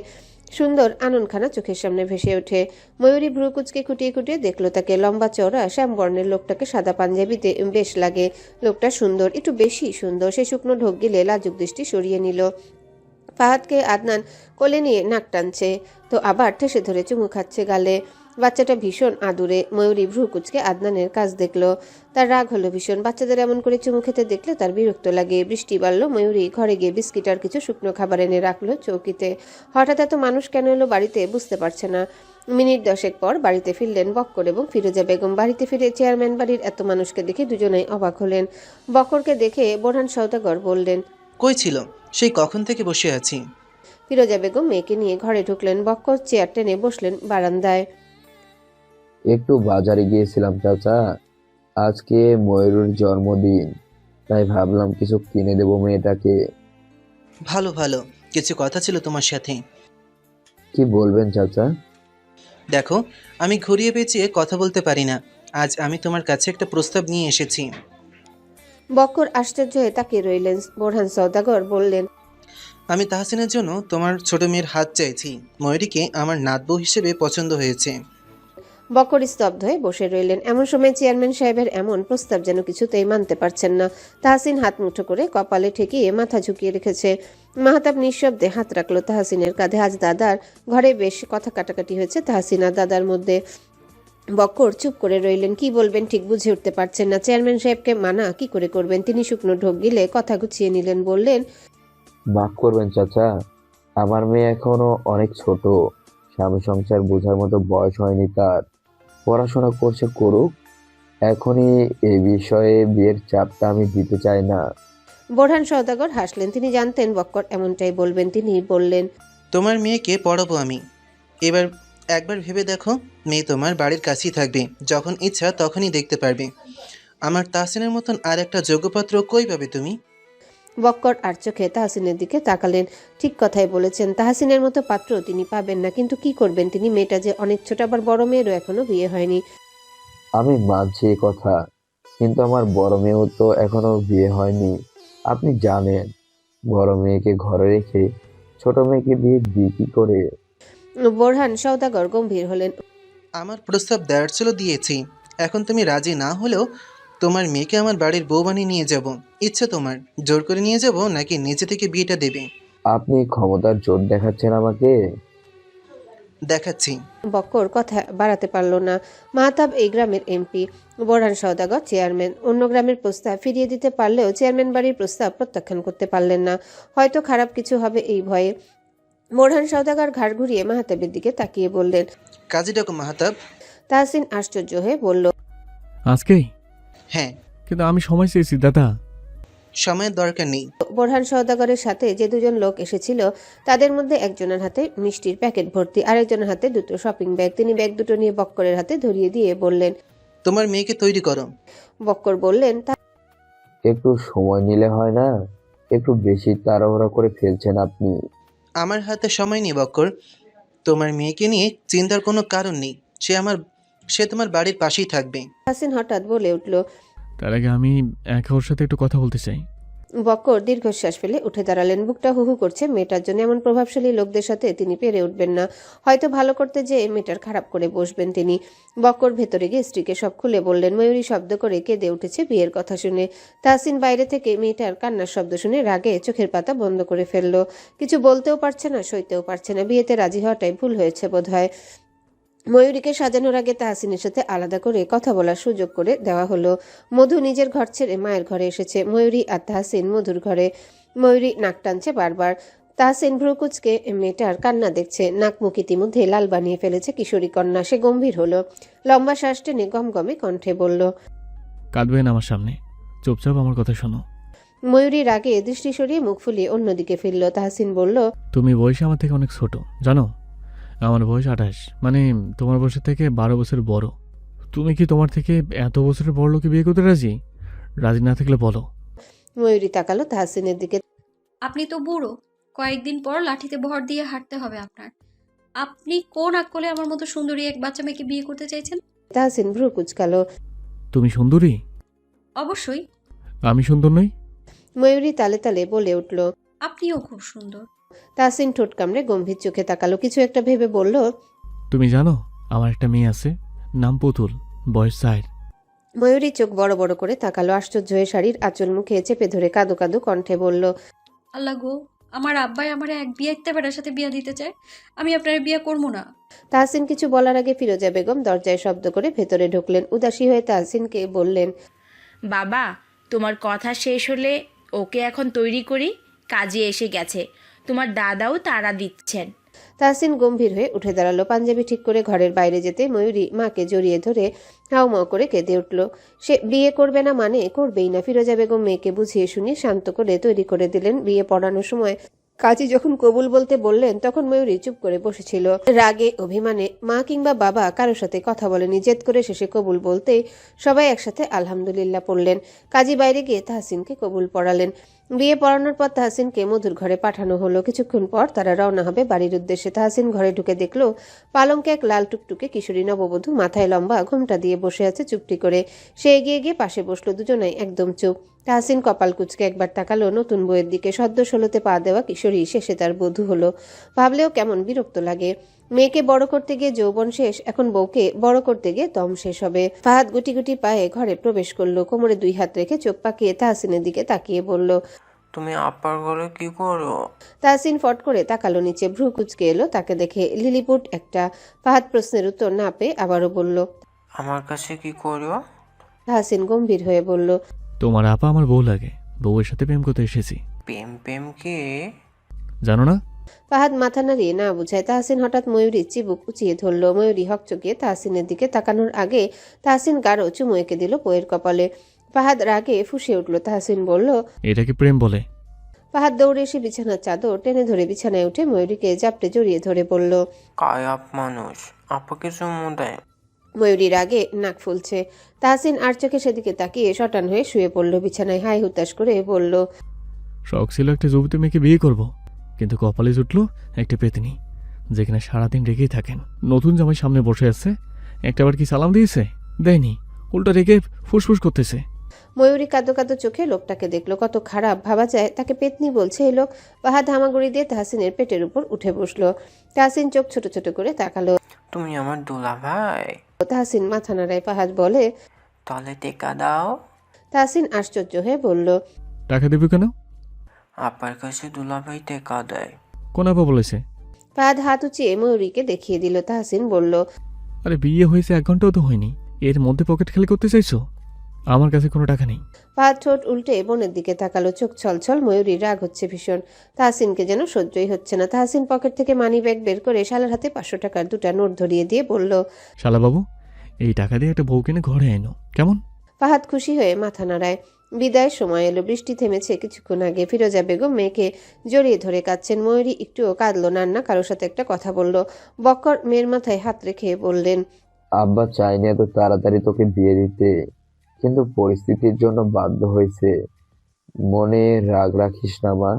সুন্দর আননখানা চোখের সামনে ভেসে ওঠে। ময়ূরী ভ্রু কুচকে খুঁটিয়ে খুঁটিয়ে দেখলো তাকে। লম্বা চওড়া শ্যামবর্ণের লোকটাকে সাদা পাঞ্জাবিতে বেশ লাগে। লোকটা সুন্দর, একটু বেশি সুন্দর। সে শুকনো ঢোক গিলে লাজুক দৃষ্টি সরিয়ে নিল। ফাহাদকে আদনান কোলে নিয়ে নাক টানছে, তো আবার ঠেসে ধরে চুমু খাচ্ছে গালে। বাচ্চাটা ভীষণ আদুরে। ময়ূরী ভ্রু কুচকে আদনানের কাজ দেখলো। তার রাগ হলো ভীষণ। বাচ্চাদের এমন করে চুমু খেতে দেখলে তার বিরক্ত লাগে। বৃষ্টি বাড়লো। ময়ূরী ঘরে গিয়ে বিস্কিট আর কিছু শুকনো খাবার এনে রাখলো চৌকিতে। হঠাৎ এত মানুষ কেন এলো বাড়িতে বুঝতে পারছে না। মিনিট 10 পর বাড়িতে ফিরলেন বক্কর এবং ফিরোজা বেগম। বাড়িতে ফিরে চেয়ারম্যান বাড়ির এত মানুষকে দেখে দুজনেই অবাক হলেন। বক্করকে দেখে বোরহান সওদাগর বললেন, কই ছিল? সেই কখন থেকে বসে আছি। ফিরোজা বেগম মেয়েকে নিয়ে ঘরে ঢুকলেন। বক্কর চেয়ার টেনে বসলেন বারান্দায়। একটু বাজারে গিয়েছিলাম চাচা, আজকে ময়ূরের জন্মদিন, তাই ভাবলাম কিছু কিনে দেবো মেয়েটাকে। ভালো ভালো, কিছু কথা ছিল তোমার সাথে। কি বলবেন চাচা? দেখো, আমি ঘুরিয়ে পেঁচিয়ে কথা বলতে পারি না। আজ আমি তোমার কাছে একটা প্রস্তাব নিয়ে এসেছি। বক্কর আশ্চর্য হয়ে তাকিয়ে রইলেন। বোরহান সওদাগর বললেন, আমি তাহসিনের জন্য তোমার ছোট মেয়ের হাত চাইছি। ময়ূরীকে আমার নাতবউ হিসেবে পছন্দ হয়েছে। বক্কর স্তব্ধ হয়ে বসে রইলেন। এমন সময় চেয়ারম্যান সাহেবের এমন প্রস্তাব যেন কিছুতেই মানতে পারছেন না। তাহসিন হাত মুঠো করে কপালে ঠেকিয়ে মাথা ঝুঁকিয়ে রেখেছে। মাহাতাব নিঃশব্দে হাত রাখলো তাহসিনের কাঁধে। আজ দাদার ঘরে বেশ কথা কাটাকাটি হয়েছে তাহসিন আর দাদার মধ্যে। বক্কর চুপ করে রইলেন। কি বলবেন ঠিক বুঝে উঠতে পারছেন না। চেয়ারম্যান সাহেবকে মানা কি করে করবেন। তিনি শুকনো ঢোক গিলে কথা গুছিয়ে নিলেন। বললেন, মাফ করবেন চাচা, আমার মেয়ে এখনো অনেক ছোট, স্বামী সংসার বোঝার মতো বয়স হয়নি তার। পড়াশোনা করছে, করুক। এখনই এই বিষয়ে বিয়ের চাপটা আমি দিতে চাই না। বোরহান সওদাগর হাসলেন। তিনি জানতেন বক্কর এমনটাই বলবেন। তিনি বললেন, তোমার মেয়েকে পড়াবো আমি। এবার একবার ভেবে দেখো, মেয়ে তোমার বাড়ির কাছেই থাকবে, যখন ইচ্ছা তখনই দেখতে পারবে। আমার তাহসিনের মতন আর একটা যোগ্যপাত্র কই পাবে তুমি? বক্কর আর চোখে তাহসিনের দিকে তাকালেন। ঠিক কথাই বলেছেন, তাহসিনের মতো পাত্র তিনি পাবেন না, কিন্তু কি করবেন তিনি? মেয়েটা যে অনেক ছোট, আবার বড় মেয়েরও এখনো বিয়ে হয়নি। আমি মানছি এই কথা, কিন্তু আমার বড় মেয়েও তো এখনো বিয়ে হয়নি। আপনি জানেন, বড় মেয়েকে ঘরে রেখে ছোট মেয়েকে বিয়ে দিই কি করে? বোরহান সওদাগর গম্ভীর হলেন। আমার প্রস্তাব দেওয়ার ছিল দিয়েছি, এখন তুমি রাজি না হলেও তোমার মেয়েকে আমার বাড়ির বউ বানিয়ে নিয়ে যাব। ইচ্ছে তোমার, জোর করে নিয়ে যাব নাকি নিজে থেকে বিয়েটা দেবে? আপনি ক্ষমতার জোর দেখাচ্ছেন আমাকে। দেখাচ্ছি। বক্কর কথা বাড়াতে পারল না। মাহতাব এই গ্রামের এমপি, বোরহান সওদাগর চেয়ারম্যান। অন্য গ্রামের প্রস্তাব ফিরিয়ে দিতে পারলেও চেয়ারম্যান বাড়ির প্রস্তাব প্রত্যাখ্যান করতে পারলেন না। হয়তো খারাপ কিছু হবে এই ভয়ে। বোরহান সওদাগর ঘাড় ঘুরিয়ে মাহতাবের দিকে তাকিয়ে বললেন, কাজী ডাকো মাহতাব। তাহসিন আশ্চর্য হয়ে বলল, আজকেই? হ্যাঁ। কিন্তু আমি সময় চেয়েছি দাদা। সময়ের দরকার নেই। বোরহান সওদাগরের সাথে যে দুজন লোক এসেছিল তাদের মধ্যে একজনের হাতে মিষ্টির প্যাকেট ভর্তি, আরেকজনের হাতে দুটো শপিং ব্যাগ। তিনি ব্যাগ দুটো নিয়ে বক্করের হাতে ধরিয়ে দিয়ে বললেন, তোমার মেয়েকে তৈরি করো। বক্কর বললেন, একটু সময় নিলে হয় না? একটু বেশি তাড়াহুড়া করে ফেলছেন আপনি। আমার হাতে সময় নেই বক্কর। তোমার মেয়েকে নিয়ে চিন্তার কোনো কারণ নেই। সে তোমার বাড়ির পাশেই থাকবে। তাহসিন হঠাৎ বলে উঠল। তার আগে আমি একা ওর সাথে একটু কথা বলতে চাই। বক্কর দীর্ঘশ্বাস ফেলে উঠে দাঁড়ালেন। বুকটা হুহু করছে মেয়েটার জন্য। এমন প্রভাবশালী লোকদের সাথে তিনি পেরে উঠবেন না। হয়তো ভালো করতে যেয়ে মেয়েটার খারাপ করে বসবেন তিনি। বক্কর ভেতরে গিয়ে স্ত্রীকে সব খুলে বললেন। ময়ূরী শব্দ করে কেঁদে উঠেছে বিয়ের কথা শুনে। তাহসিন বাইরে থেকে মেয়েটার কান্নার শব্দ শুনে রাগে চোখের পাতা বন্ধ করে ফেললো। কিছু বলতেও পারছে না, সইতেও পারছে না। বিয়েতে রাজি হওয়াটাই ভুল হয়েছে বোধহয়। ময়ূরীকে সাজানোর আগে তাহসিনের সাথে আলাদা করে কথা বলার সুযোগ করে দেওয়া হলো। মধু নিজের ঘর ছেড়ে মায়ের ঘরে এসেছে। ময়ূরী আর তাহসিন মধুর ঘরে। ময়ূরী নাক টানছে বারবার। তাহসিন ভ্রুকুচকে মেয়েটার কান্না দেখছে। নাক মুখ ইতিমধ্যে লাল বানিয়ে ফেলেছে কিশোরী কন্যা। সে গম্ভীর হলো। লম্বা শ্বাস টেনে গমগমে কণ্ঠে বলল, কাঁদবেন আমার সামনে, চুপচাপ আমার কথা শোনো। ময়ূরী রাগে দৃষ্টি সরিয়ে মুখ ফুলিয়ে অন্যদিকে ফিরল। তাহসিন বলল, তুমি বয়সে আমার থেকে অনেক ছোট, জানো? আমার বয়স 28, মানে তোমার বয়সের থেকে 12 বছর বড়। তুমি কি তোমার থেকে এত বছরের বড় লোকে বিয়ে করতে রাজি? রাজি না থাকলে বলো। ময়ূরী তাকালো তাহসিনের দিকে। আপনি তো বুড়ো, কয়েকদিন পর লাঠিতে ভর দিয়ে হাঁটতে হবে আপনার। আপনি কোন আকলে আমার মতো সুন্দরী এক বাচ্চা মেয়েকে বিয়ে করতে চাইছেন? তাহসিন ভ্রু কুচকালো। তুমি সুন্দরী? অবশ্যই। আমি সুন্দর নই? ময়ূরী তালে তালে বলে উঠল। আপনিও খুব সুন্দর। তাহসিন ঠোঁট কামড়ে গম্ভীর চোখে তাকালো। কিছু একটা ভেবে বলল, তুমি জানো আমার একটা মেয়ে আছে, নাম পুতুল, বয়স 4। ময়ূরী চোখ বড় বড় করে তাকালো। আশ্চর্য হয়ে শাড়ির আঁচল মুখে চেপে ধরে কাঁদো কাঁদো কণ্ঠে বলল, আল্লাহ গো, আমার আব্বাই আমার এক বিয়ে বেটার সাথে বিয়ে দিতে চায়। আমি আপনার বিয়ে করবো না। তাহসিন কিছু বলার আগে ফিরোজা বেগম দরজায় শব্দ করে ভেতরে ঢুকলেন। উদাসী হয়ে তাহসিনকে বললেন, বাবা, তোমার কথা শেষ হলে ওকে এখন তৈরি করি, কাজে এসে গেছে। তোমার দাদাও তাড়া দিচ্ছেন। তাহসিন গম্ভীর হয়ে উঠে দাঁড়ালো। পাঞ্জাবি ঠিক করে ঘরের বাইরে যেতে ময়ূরী মাকে জড়িয়ে ধরে হাউমাউ করে কেঁদে উঠল। সে বিয়ে করবে না মানে করবেই না। ফিরোজা বেগম মেয়েকে বুঝিয়ে শুনিয়ে শান্ত করে তৈরি করে দিলেন। বিয়ে পড়ানোর সময় কাজী যখন কবুল বলতে বললেন তখন ময়ূরী চুপ করে বসেছিল। রাগে অভিমানে মা কিংবা বাবা কারোর সাথে কথা বলেনি। জেদ করে শেষে কবুল বলতেই সবাই একসাথে আলহামদুলিল্লাহ পড়লেন। কাজী বাইরে গিয়ে তাহসিনকে কবুল পড়ালেন। বিয়ে পড়ানোর পর তাহসিনকে মধুর ঘরে পাঠানো হলো। কিছুক্ষণ পর তারা রওনা হবে বাড়ির উদ্দেশ্যে। তাহসিন ঘরে ঢুকে দেখলো পালঙ্কে এক লাল টুকটুকে কিশোরী নববধূ মাথায় লম্বা ঘোমটা দিয়ে বসে আছে চুপটি করে। সে এগিয়ে গিয়ে পাশে বসলো। দুজনাই একদম চুপ। তাহসিন কপাল কুঁচকে একবার তাকালো নতুন বইয়ের দিকে। সদ্য 16তে পা দেওয়া কিশোরী শেষে তার বধূ হলো। ভাবলেও কেমন বিরক্ত লাগে। মেয়েকে বড় করতে গিয়ে যৌবন শেষ, এখন বউকে বড় করতে গিয়ে দম শেষ হবে। ফাহাদ গুটি গুটি পায়ে ঘরে প্রবেশ করলো। কোমরে 2 হাত রেখে চোখ পাকিয়ে তাহসিনের দিকে তাকিয়ে বলল, তুমি আপার ঘরে কি করো? তাহসিন ফট করে তাকালো নিচে। ভ্রু কুচকে এলো তাকে দেখে। লিলিপুট একটা। ফাহাদ প্রশ্নের উত্তর না পেয়ে আবারও বলল, আমার কাছে কি করো? তাহসিন গম্ভীর হয়ে বলল, তোমার আপা আমার বউ লাগে, বউয়ের সাথে প্রেম করতে এসেছি। প্রেম প্রেম কি? জানো না? ফাহাদ মাথা নাড়িয়ে না বুঝায়। তাহসিন হঠাৎ ময়ূরীর চিবুক উঁচিয়ে ধরল। ময়ূরী হকচকিয়ে তাহসিনের দিকে তাকানোর আগে তাহসিন গাঢ় চুমু এঁকে দিল বউয়ের কপালে। ফাহাদ রাগে ফুঁসে উঠল। তাহসিন বলল, এটা কি প্রেম বলে? ফাহাদ দৌড়ে এসে বিছানার চাদর টেনে ধরে বিছানায় উঠে ময়ূরীকে জাপটে জড়িয়ে ধরে বলল, কায়াপ মানুষ আপাকে চুমু দেয়। ময়ূরীর রাগে নাক ফুলছে। তাহসিন আর চোখে সেদিকে তাকিয়ে শটান হয়ে শুয়ে পড়ল বিছানায়। হাই হুতাশ করে বলল, শখ ছিল একটা যুবতী মেয়েকে বিয়ে করব, কিন্তু কপালে জুটলো একটা পেতনি, যেখানে সারাদিন রেগেই থাকেন। নতুন জামাই সামনে বসে আছে, একটাবার কি সালাম দিয়েছে? দেয়নি, উল্টা রেগে ফুসফুস করতেছে। ময়ূরী কাঁদো কাঁদো চোখে লোকটাকে দেখলো। কত খারাপ, ভাবা যায় তাকে পেতনি বলছে এই লোক। ফাহাদ হামাগুড়ি দিয়ে তাহসিনের পেটের উপর উঠে বসলো। তাহসিন চোখ ছোট ছোট করে তাকালো। তুমি আমার দুলা ভাই? তাহসিন মাথা নাড়ায়। ফাহাদ বলে, তাহলে টেকা দাও। তাহসিন আশ্চর্য হয়ে বলল, টাকা দেবে কেন? আপার কাছে দুলা ভাই টেকা দেয়। কোন আপা বলেছে? ফাহাদ হাত উঁচিয়ে ময়ূরীকে দেখিয়ে দিল। তাহসিন বলল, আরে বিয়ে হয়েছে 1 ঘন্টাও তো হয়নি, এর মধ্যে পকেট খালি করতে চাইছো? আমার কাছে কোনো টাকা নেই। ফাহাদ ঠোঁট উল্টে বোনের দিকে তাকালো। চোখ ছলছল। ময়ূরীর রাগ হচ্ছে ভীষণ। তাহসিনকে যেন সহ্যই হচ্ছে না। তাহসিন পকেট থেকে মানি ব্যাগ বের করে শালার হাতে 500 টাকার 2টা নোট ধরিয়ে দিয়ে বলল, শালাবাবু, এই টাকা দিয়ে একটা বউ কিনে ঘরে এনো, কেমন? ফাহাদ খুশি হয়ে মাথা নাড়ায়। বিদায়ের সময় এলো। বৃষ্টি থেমেছে কিছুক্ষণ আগে। ফিরোজা বেগম মেয়েকে জড়িয়ে ধরে কাঁদছেন। ময়ূরী একটুও কাঁদলো না, না কারোর সাথে একটা কথা বলল। বক্কর মেয়ের মাথায় হাত রেখে বললেন, আব্বা চাইনি এত তাড়াতাড়ি তোকে বিয়ে দিতে, কিন্তু পরিস্থিতির জন্য বাধ্য হয়েছে। মনে রাগ রাখিস না মা।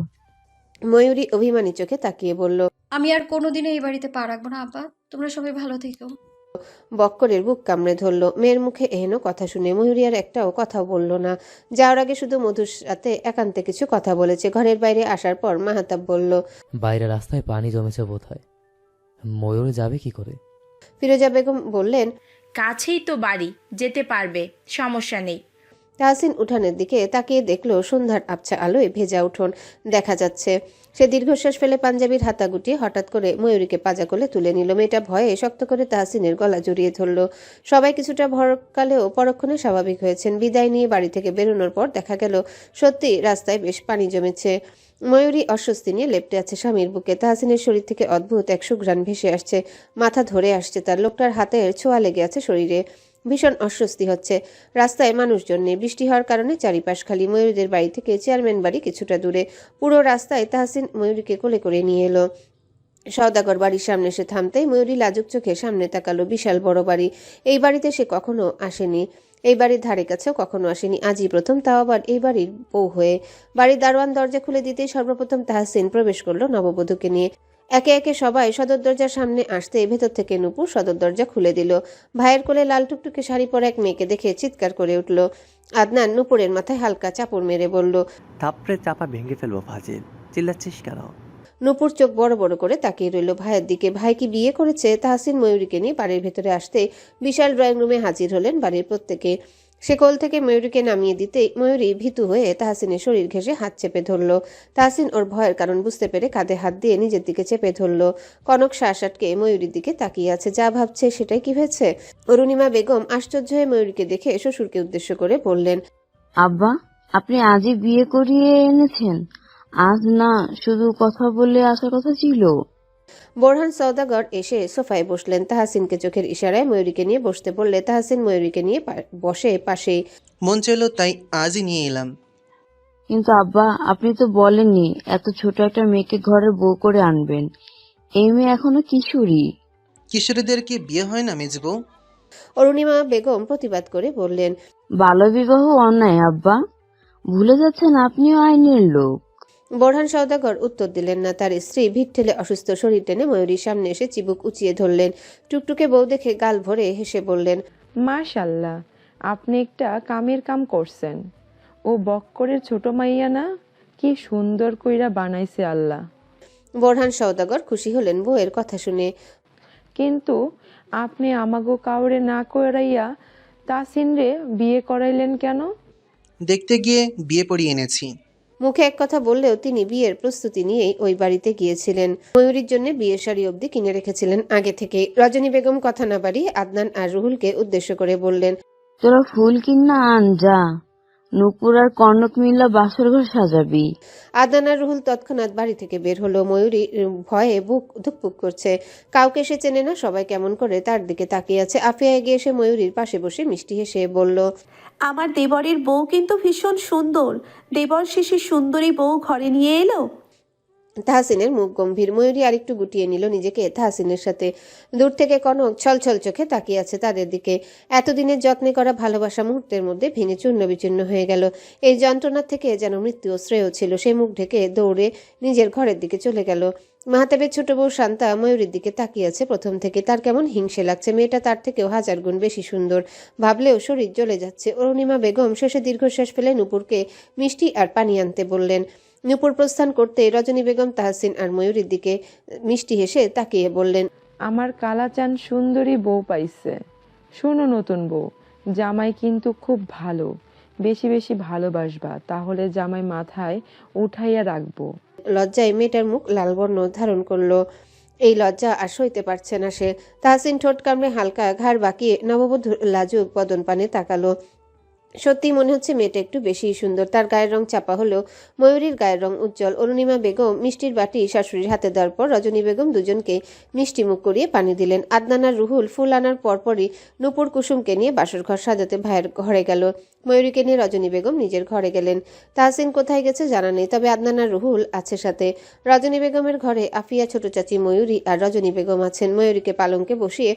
ময়ূরী অভিমানী চোখে তাকিয়ে বলল, আমি আর কোনোদিনও এই বাড়িতে পা রাখবো না আব্বা। তোমরা সবাই ভালো থেকো। বক্করের বুক কামড়ে ধরল। মেয়ের মুখে এহেন কথা শুনে ময়ূরী আর একটাও কথা বলল না। যাওয়ার আগে শুধু মধুর সাথে একান্তে কিছু কথা বলেছে। ঘরের বাইরে আসার পর মাহাতাব বলল, বাইরে রাস্তায় পানি জমেছে বোধ হয়, ময়ূর যাবে কি করে? ফিরোজা বেগম বললেন, কাছেই তো বাড়ি, যেতে পারবে, সমস্যা নেই। তাহসিন উঠানের দিকে তাকিয়ে দেখলো সন্ধ্যার আবছা আলোয় ভেজা উঠোন দেখা যাচ্ছে। সে দীর্ঘশ্বাস ফেলে পাঞ্জাবির হাতা গুটিয়ে হঠাৎ করে ময়ূরীকে পাজা কোলে তুলে নিল। মেয়েটা ভয়ে শক্ত করে তাহসিনের গলা জড়িয়ে ধরল। সবাই কিছুটা ভরকালেও পরক্ষণে স্বাভাবিক হয়েছেন। বিদায় নিয়ে বাড়ি থেকে বেরোনোর পর দেখা গেল সত্যি রাস্তায় বেশ পানি জমেছে। ময়ূরী অস্বস্তি নিয়ে লেপ্টে আছে স্বামীর বুকে। তাহসিনের শরীর থেকে অদ্ভুত এক সুঘ্রাণ ভেসে আসছে। মাথা ধরে আসছে তার। লোকটার হাতের ছোঁয়া লেগে আছে শরীরে। ভীষণ অস্বস্তি হচ্ছে। রাস্তায় মানুষজন নেই। বৃষ্টি হওয়ার কারণে চারিপাশ খালি। ময়ূরীদের বাড়ি থেকে চেয়ারম্যান বাড়ি কিছুটা দূরে। পুরো রাস্তায় তাহসিন ময়ূরীকে কোলে করে নিয়ে এলো। সওদাগর বাড়ির সামনে এসে থামতেই ময়ূরী লাজুক চোখে সামনে তাকালো। বিশাল বড় বাড়ি। এই বাড়িতে সে কখনো আসেনি। এই বাড়ির ধারে কাছেও কখনো আসেনি। আজই প্রথম, তাও আবার এই বাড়ির বউ হয়ে। বাড়ির দারোয়ান দরজা খুলে দিতেই সর্বপ্রথম তাহসিন প্রবেশ করলো নববধূকে নিয়ে। একে একে সবাই সদর দরজার সামনে আসতে ভেতর থেকে নূপুর সদর দরজা খুলে দিল। ভাইয়ের কোলে লাল টুকটুকে শাড়ি পরা এক মেয়েকে দেখে চিৎকার করে উঠল। আদনান নূপুরের মাথায় হালকা চাপড় মেরে বলল, থাপড়ে চাপা ভেঙে ফেলবো ফাজিল, চিল্লাচ্ছিস কেন? নূপুর চোখ বড় বড় করে তাকিয়ে রইল ভাইয়ের দিকে। ভাই কি বিয়ে করেছে? তাহসিন ময়ূরীকে নিয়ে বাড়ির ভেতরে আসতে বিশাল ড্রয়িং রুমে হাজির হলেন বাড়ির প্রত্যেকে। সে কোল থেকে ময়ূরীকে নামিয়ে দিতেই ময়ূরী ভীতু হয়ে তাহসিনের শরীর ঘেঁষে হাত চেপে ধরল। তাহসিন ওর ভয়ের কারণ বুঝতে পেরে কাঁধে হাত দিয়ে নিজের দিকে চেপে ধরল। কনক শ্বাস আটকে ময়ূরীর দিকে তাকিয়ে আছে। যা ভাবছে সেটাই কি হয়েছে? অরুণিমা বেগম আশ্চর্য হয়ে ময়ূরীকে দেখে শ্বশুরকে উদ্দেশ্য করে বললেন, আব্বা, আপনি আজই বিয়ে করিয়ে এনেছেন? আজ না শুধু কথা বলে আসার কথা ছিল। বোরহান সওদাগর এসে সোফায় বসলেন। তাহসিনকে চোখের ইশারায় ময়ূরীকে নিয়ে বসতে বললে তাহসিন ময়ূরীকে নিয়ে বসে পাশেই। মন চাইলো তাই আজই নিয়ে এলাম। কিন্তু আব্বা, আপনি তো বলেননি এত ছোট একটা মেয়েকে ঘরে বউ করে আনবেন। এই মেয়ে এখনো কিশোরী। কিশোরীদের কি বিয়ে হয় না মেজবউ? অরুণিমা বেগম প্রতিবাদ করে বললেন, বাল্যবিবাহ অন্যায় আব্বা, ভুলে যাচ্ছেন আপনিও আইনের লোক। বোরহান সওদাগর উত্তর দিলেন না। তার স্ত্রী ভিড় ঠেলে অসুস্থ শরীর টেনে ময়ূরীর সামনে এসে চিবুক উঁচিয়ে ধরলেন। টুকটুকে বউ দেখে গাল ভরে হেসে বললেন, মাশাল্লাহ, আপনি একটা কামের কাম করছেন। ও বক্করের ছোট মাইয়া না, কি সুন্দর কইরা বানাইছে আল্লাহ। বোরহান সওদাগর খুশি হলেন বউয়ের কথা শুনে। কিন্তু আপনি আমাগো কাউরে না করাইয়া তাসিনরে বিয়ে করাইলেন কেন? দেখতে গিয়ে বিয়ে পড়িয়ে এনেছি। মুখে এক কথা বললেও তিনি বিয়ের প্রস্তুতি নিয়েই ওই বাড়িতে গিয়েছিলেন। ময়ূরীর জন্য বিয়ের শাড়ি অবধি কিনে রেখেছিলেন আগে থেকে। রজনী বেগম কথা না বাড়িয়ে আদনান আর রুহুলকে উদ্দেশ্য করে বললেন, তোরা ফুল কিনা আন যা, নুপুর আর কনক মিল্লা বাসর ঘর সাজাবি। আদনান আর রুহুল তৎক্ষণাৎ বাড়ি থেকে বের হলো। ময়ূরী ভয়ে বুক ধুকপুক করছে। কাউকে সে চেনে না, সবাই কেমন করে তার দিকে তাকিয়ে আছে। আফিয়া এগিয়ে এসে ময়ূরীর পাশে বসে মিষ্টি হেসে বলল, আমার দেবরের বউ কিন্তু ভীষণ সুন্দর। দেবর শেষে সুন্দরী বউ ঘরে নিয়ে এলো। তাহসিনের মুখ গম্ভীর। ময়ূরী আরেকটু গুটিয়ে নিল নিজেকে তাহসিনের সাথে। দূর থেকে কনক ছলছল চোখে তাকিয়ে আছে তাদের দিকে। এতদিনের যত্নে করা ভালোবাসা মুহূর্তের মধ্যে ভেঙে চূর্ণ বিচূর্ণ হয়ে গেল। এই যন্ত্রণার থেকে যেন মৃত্যু শ্রেয় ছিল। সে মুখ ঢেকে দৌড়ে নিজের ঘরের দিকে চলে গেল। মাহতাবের ছোট বউ শান্তা ময়ূরীর দিকে তাকিয়ে আছে প্রথম থেকে। তার কেমন হিংসে লাগছে। মেয়েটা তার থেকেও 1000 গুণ বেশি সুন্দর। ভাবলেও শরীর জ্বলে যাচ্ছে। অরুণিমা বেগম শেষে দীর্ঘশ্বাস ফেলে নূপুরকে মিষ্টি আর পানি আনতে বললেন। নূপুর প্রস্থান করতে রজনী বেগম তাহসিন আর ময়ূরীর দিকে মিষ্টি হেসে তাকিয়ে বললেন, আমার কালাচান সুন্দরী বউ পাইছে। শোনো নতুন বউ, জামাই কিন্তু খুব ভালো, বেশি বেশি ভালোবাসবা, তাহলে জামাই মাথায় উঠাইয়া রাখবো। লজ্জায় মেয়েটার মুখ লাল বর্ণ ধারণ করলো। এই লজ্জা আর সইতে পারছে না সে। তাহসিন ঠোঁট কামড়ে হালকা ঘাড় বাঁকিয়ে নববধূর লাজুক বদন পানে তাকালো। সত্যি মনে হচ্ছে মেয়েটা একটু বেশি সুন্দর। তার গায়ের রং চাপা হলেও ময়ূরীর গায়ের রং উজ্জ্বল। অরুণিমা বেগম মিষ্টির বাটি শাশুড়ির হাতে দেওয়ার পর রজনী বেগম দুজনকে মিষ্টি মুখ করিয়ে পানি দিলেন। আদনান আর রুহুল ফুল আনার পরপরই নূপুর কুসুমকে নিয়ে বাসর ঘর সাজাতে ভাইয়ের ঘরে গেল। ময়ূরীকে নিয়ে রজনী বেগম নিজের ঘরে গেলেন। তাহসিন কোথায় গেছে জানা নেই, তবে আদনান আর রুহুল আছে সাথে। রজনী বেগমের ঘরে আফিয়া, ছোট চাচি ময়ূরী আর রজনী বেগম আছেন। ময়ূরীকে পালঙ্কে বসিয়ে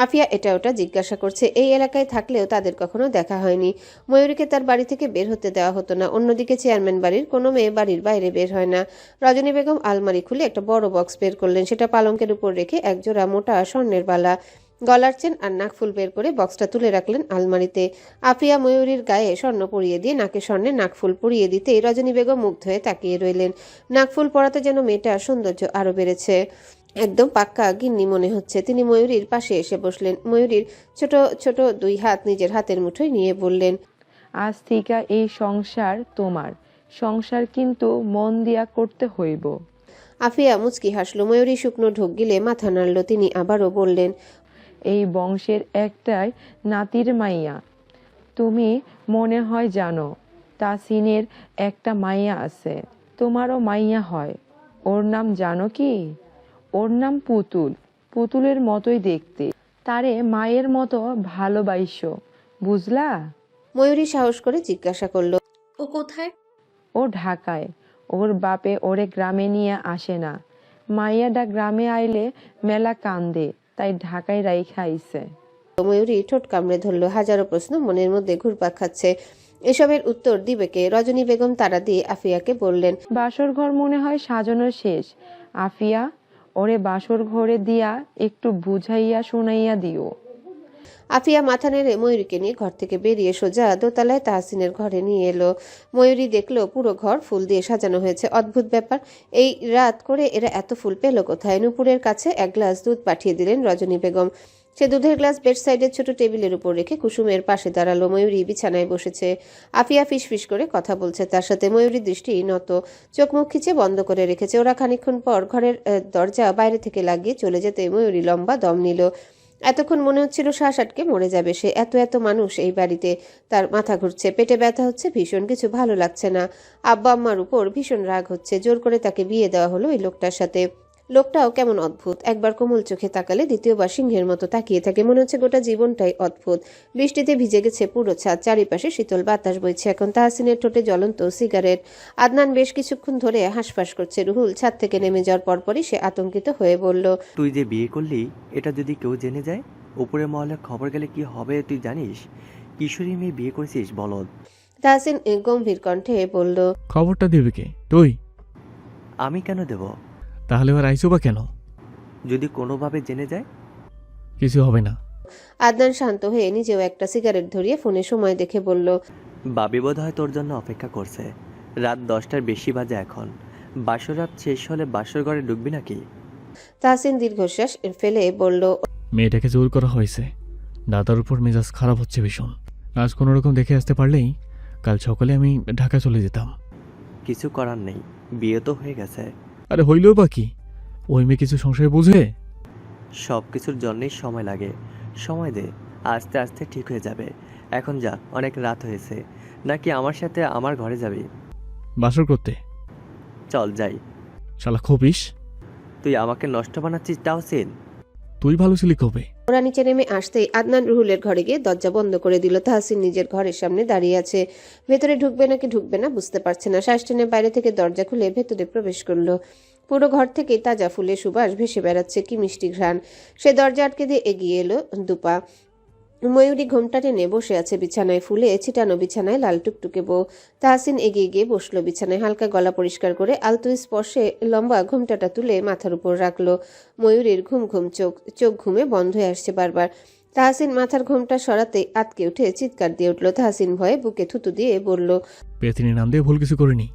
আফিয়া এটা ওটা জিজ্ঞাসা করছে। এই এলাকায় থাকলেও তাদের কখনো দেখা হয়নি। ময়ূরীকে তার বাড়ি থেকে বের হতে দেওয়া হতো না। অন্যদিকে চেয়ারম্যান বাড়ির কোনো মেয়ে বাড়ির বাইরে বের হয় না। রজনী বেগম আলমারি খুলে একটা বড় বক্স বের করলেন। সেটা পালঙ্কের উপর রেখে একজোড়া মোটা স্বর্ণের বালা, গলার চেন আর নাকফুল বের করে বক্সটা তুলে রাখলেন আলমারিতে। আফিয়া ময়ূরীর গায়ে স্বর্ণ পরিয়ে দিয়ে নাকে স্বর্ণে নাকফুল পরিয়ে দিতে রজনী বেগম মুগ্ধ হয়ে তাকিয়ে রইলেন। নাকফুল পরাতে যেন মেয়েটার সৌন্দর্য আরো বেড়েছে। একদম পাক্কা গিন্নি মনে হচ্ছে। তিনি ময়ূরীর পাশে এসে বসলেন। ময়ূরীর ছোট ছোট 2 হাত নিজের হাতের মুঠোয় নিয়ে বললেন, আজ থেকে এই সংসার তোমার। সংসার কিন্তু মন দিয়া করতে হইব। আফিয়া মুচকি হাসলো। ময়ূরী শুকনো ঢোক গিলে মাথা নাড়ল। তিনি আবারও বললেন, এই বংশের একটাই নাতির মাইয়া। তুমি মনে হয় জানো তাসিনের একটা মাইয়া আছে, তোমারও মাইয়া হয়। ওর নাম জানো কি? ওর নাম পুতুল। পুতুলের মতোই দেখতে, তারে মায়ের মতো ভালোবাসো, বুঝলা? ময়ূরী সাহস করে জিজ্ঞাসা করলো, ও কোথায়? ও ঢাকায়। ওর বাপে ওরে গ্রামে নিয়ে আসে না। মাইয়াডা গ্রামে আইলে মেলা কান্দে, তাই ঢাকায় রাইখা আইছে। ময়ূরী ঠোঁট কামড়ে ধরল। হাজারো প্রশ্ন মনের মধ্যে ঘুরপাক খাচ্ছে। এসবের উত্তর দিবে কে? রজনী বেগম তাড়া দিয়ে আফিয়াকে বললেন, বাসর ঘর মনে হয় সাজানো শেষ। আফিয়া, ওরে বাসর ঘরে দিয়া একটু বুঝাইয়া শুনাইয়া দিও। আফিয়া মাথা নেড়ে ময়ূরীকে নিয়ে ঘর থেকে বেরিয়ে সোজা দোতলায় তাহসিনের ঘরে নিয়ে এলো। ময়ূরী দেখলো পুরো ঘর ফুল দিয়ে সাজানো হয়েছে। অদ্ভুত ব্যাপার, এই রাত করে এরা এত ফুল পেল কোথায়? নূপুরের কাছে 1 গ্লাস দুধ পাঠিয়ে দিলেন রজনী বেগম। সে দুধের গ্লাস বেড সাইডের ছোট টেবিলের উপর রেখে কুসুমের পাশে দাঁড়ালো। ময়ূরী বিছানায় বসেছে। আফিয়া ফিসফিস করে কথা বলছে তার সাথে। ময়ূরীর দৃষ্টি নত, চোখ মুখ খিচে বন্ধ করে রেখেছে। ওরা খানিকক্ষণ পর ঘরের দরজা বাইরে থেকে লাগিয়ে চলে যেতে ময়ূরী লম্বা দম নিল। এতক্ষণ মনে হচ্ছিল শ্বাস আটকে মরে যাবে সে। এত এত মানুষ এই বাড়িতে। তার মাথা ঘুরছে, পেটে ব্যথা হচ্ছে, ভীষণ কিছু ভালো লাগছে না। আব্বা আম্মার উপর ভীষণ রাগ হচ্ছে। জোর করে তাকে বিয়ে দেওয়া হলো এই লোকটার সাথে। লোকটাও কেমন অদ্ভুত। একবার কোমল চোখে তাকালে দ্বিতীয়বার সিংহের মতো তাকিয়ে থাকে। মনে হচ্ছে গোটা জীবনটাই অদ্ভুত। বৃষ্টিতে ভিজে গেছে পুরো ছাদ। চারিপাশে শীতল বাতাস বইছে এখন। তাহসিনের ঠোঁটে জ্বলন্ত সিগারেট। আদনান বেশ কিছুক্ষণ ধরে হাঁসফাঁস করছে। রুহুল ছাদ থেকে নেমে যাওয়ার পরপরই সে আতঙ্কিত হয়ে বলল, তুই যে বিয়ে করলি, এটা যদি কেউ জেনে যায়, উপরে মহলে খবর গেলে কি হবে তুই জানিস? কিশোরী মেয়ে বিয়ে করেছিস বলদ। তাহসিন গম্ভীর কণ্ঠে বলল, খবরটা দিবে কে? তুই? আমি কেন দেব? তাহলে আর আইসো বা কেন? যদি কোনোভাবে জেনে যায়? কিছু হবে না। আদনান শান্ত হয়ে নিজেও একটা সিগারেট ধরিয়ে ফোনে সময় দেখে বলল, বাবি বোধ হয় তোর জন্য অপেক্ষা করছে। রাত 10টার বেশি বাজে এখন। বাসর রাত শেষ হলে বাসর ঘরে ঢুকবি নাকি? তাহসিন দীর্ঘশ্বাস ফেলে বলল, মেয়েটাকে জোর করা হয়েছে। দাদার উপর মেজাজ খারাপ হচ্ছে ভীষণ। আজ কোনো রকম দেখে আসতে পারলেই কাল সকালে আমি ঢাকা চলে যেতাম। কিছু করার নেই, বিয়ে তো হয়ে গেছে। আরে হইলেও বা কি? ওই মেয়ে কিছু সংশয় বুঝে? সব কিছুর জন্যই সময় লাগে। সময় দে, আস্তে আস্তে ঠিক হয়ে যাবে। এখন যা, অনেক রাত হয়েছে। নাকি আমার সাথে আমার ঘরে যাবি? বাসর করতে? চল যাই। শালা খবিস, তুই আমাকে নষ্ট বানাচ্ছিস তাহসিন? তুই ভালো ছিলি কবে? ওরা নিচে নেমে আসতেই আদনান রুহুলের ঘরে গিয়ে দরজা বন্ধ করে দিল। তাহসিন নিজের ঘরের সামনে দাঁড়িয়ে আছে। ভেতরে ঢুকবে নাকি ঢুকবে না বুঝতে পারছে না। শ্বাস টেনে বাইরে থেকে দরজা খুলে ভেতরে প্রবেশ করলো। পুরো ঘর থেকে তাজা ফুলের সুবাস ভেসে বেড়াচ্ছে, কি মিষ্টি ঘ্রাণ। সে দরজা আটকে দিয়ে এগিয়ে এলো দুপা। ময়ূরী ঘোমটা টেনে বসে আছে বিছানায়, ফুলে ছিটানো বিছানায় লাল টুকটুকে বউ। তাহসিন এগিয়ে গিয়ে বসলো বিছানায়, হালকা গলা পরিষ্কার করে আলতো স্পর্শে লম্বা ঘোমটাটা তুলে মাথার উপর রাখলো। ময়ূরীর ঘুম ঘুম চোখ ঘুমে বন্ধ হয়ে আসছে বারবার। তাহসিন মাথার ঘোমটা সরাতে আটকে উঠে চিৎকার দিয়ে উঠল। তাহসিন ভয়ে বুকে থুতু দিয়ে বলল, পেতিনি নাম দিয়ে ভুল কিছু করিনি।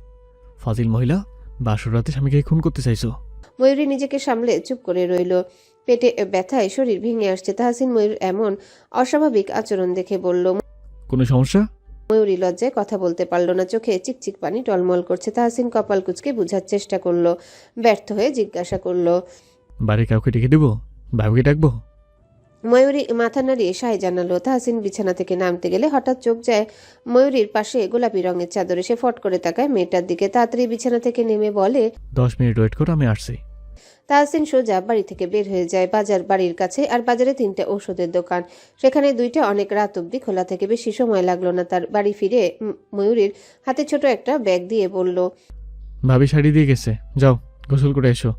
ফাজিল মহিলা, বাসর রাতে স্বামীকে খুন করতে চাইছো? ময়ূরী নিজেকে সামলে চুপ করে রইল। পেটে ব্যথায় শরীর ভেঙে আসছে। তাহসিন ময়ূর এমন অস্বাভাবিক আচরণ দেখে বলল, কোনো সমস্যা? ময়ূরী লজ্জায় কথা বলতে পারল না, চোখে চিকচিক পানি টলমল করছে। তাহসিন কপাল কুঁচকে বুঝার চেষ্টা করলো, ব্যর্থ হয়ে জিজ্ঞাসা করলো, বাড়ি কাউকে ডেকে দেবো? বাবুকে ডাকবো? ময়ূরী মাথা নাড়িয়ে সায় জানালো। তাহসিন বিছানা থেকে নামতে গেলে হঠাৎ চোখ যায় ময়ূরীর পাশে গোলাপি রঙের চাদরে। সে ফট করে তাকায় মেয়েটার দিকে, তাড়াতাড়ি বিছানা থেকে নেমে বলে, 10 মিনিট ওয়েট করো, আমি আসছি। তাহসিন সোজা বাড়ি থেকে বের হয়ে যায়। বাজার বাড়ির কাছে, আর বাজারে 3টে ঔষধের দোকান। সেখানে 2টা অনেক রাত অবধি খোলা থেকে বেশি সময় লাগলো না তার। বাড়ি ফিরে ময়ূরীর হাতে ছোট একটা ব্যাগ দিয়ে বলল, ভাবি শাড়ি দিয়ে গেছে, যাও গোসল করে এসো।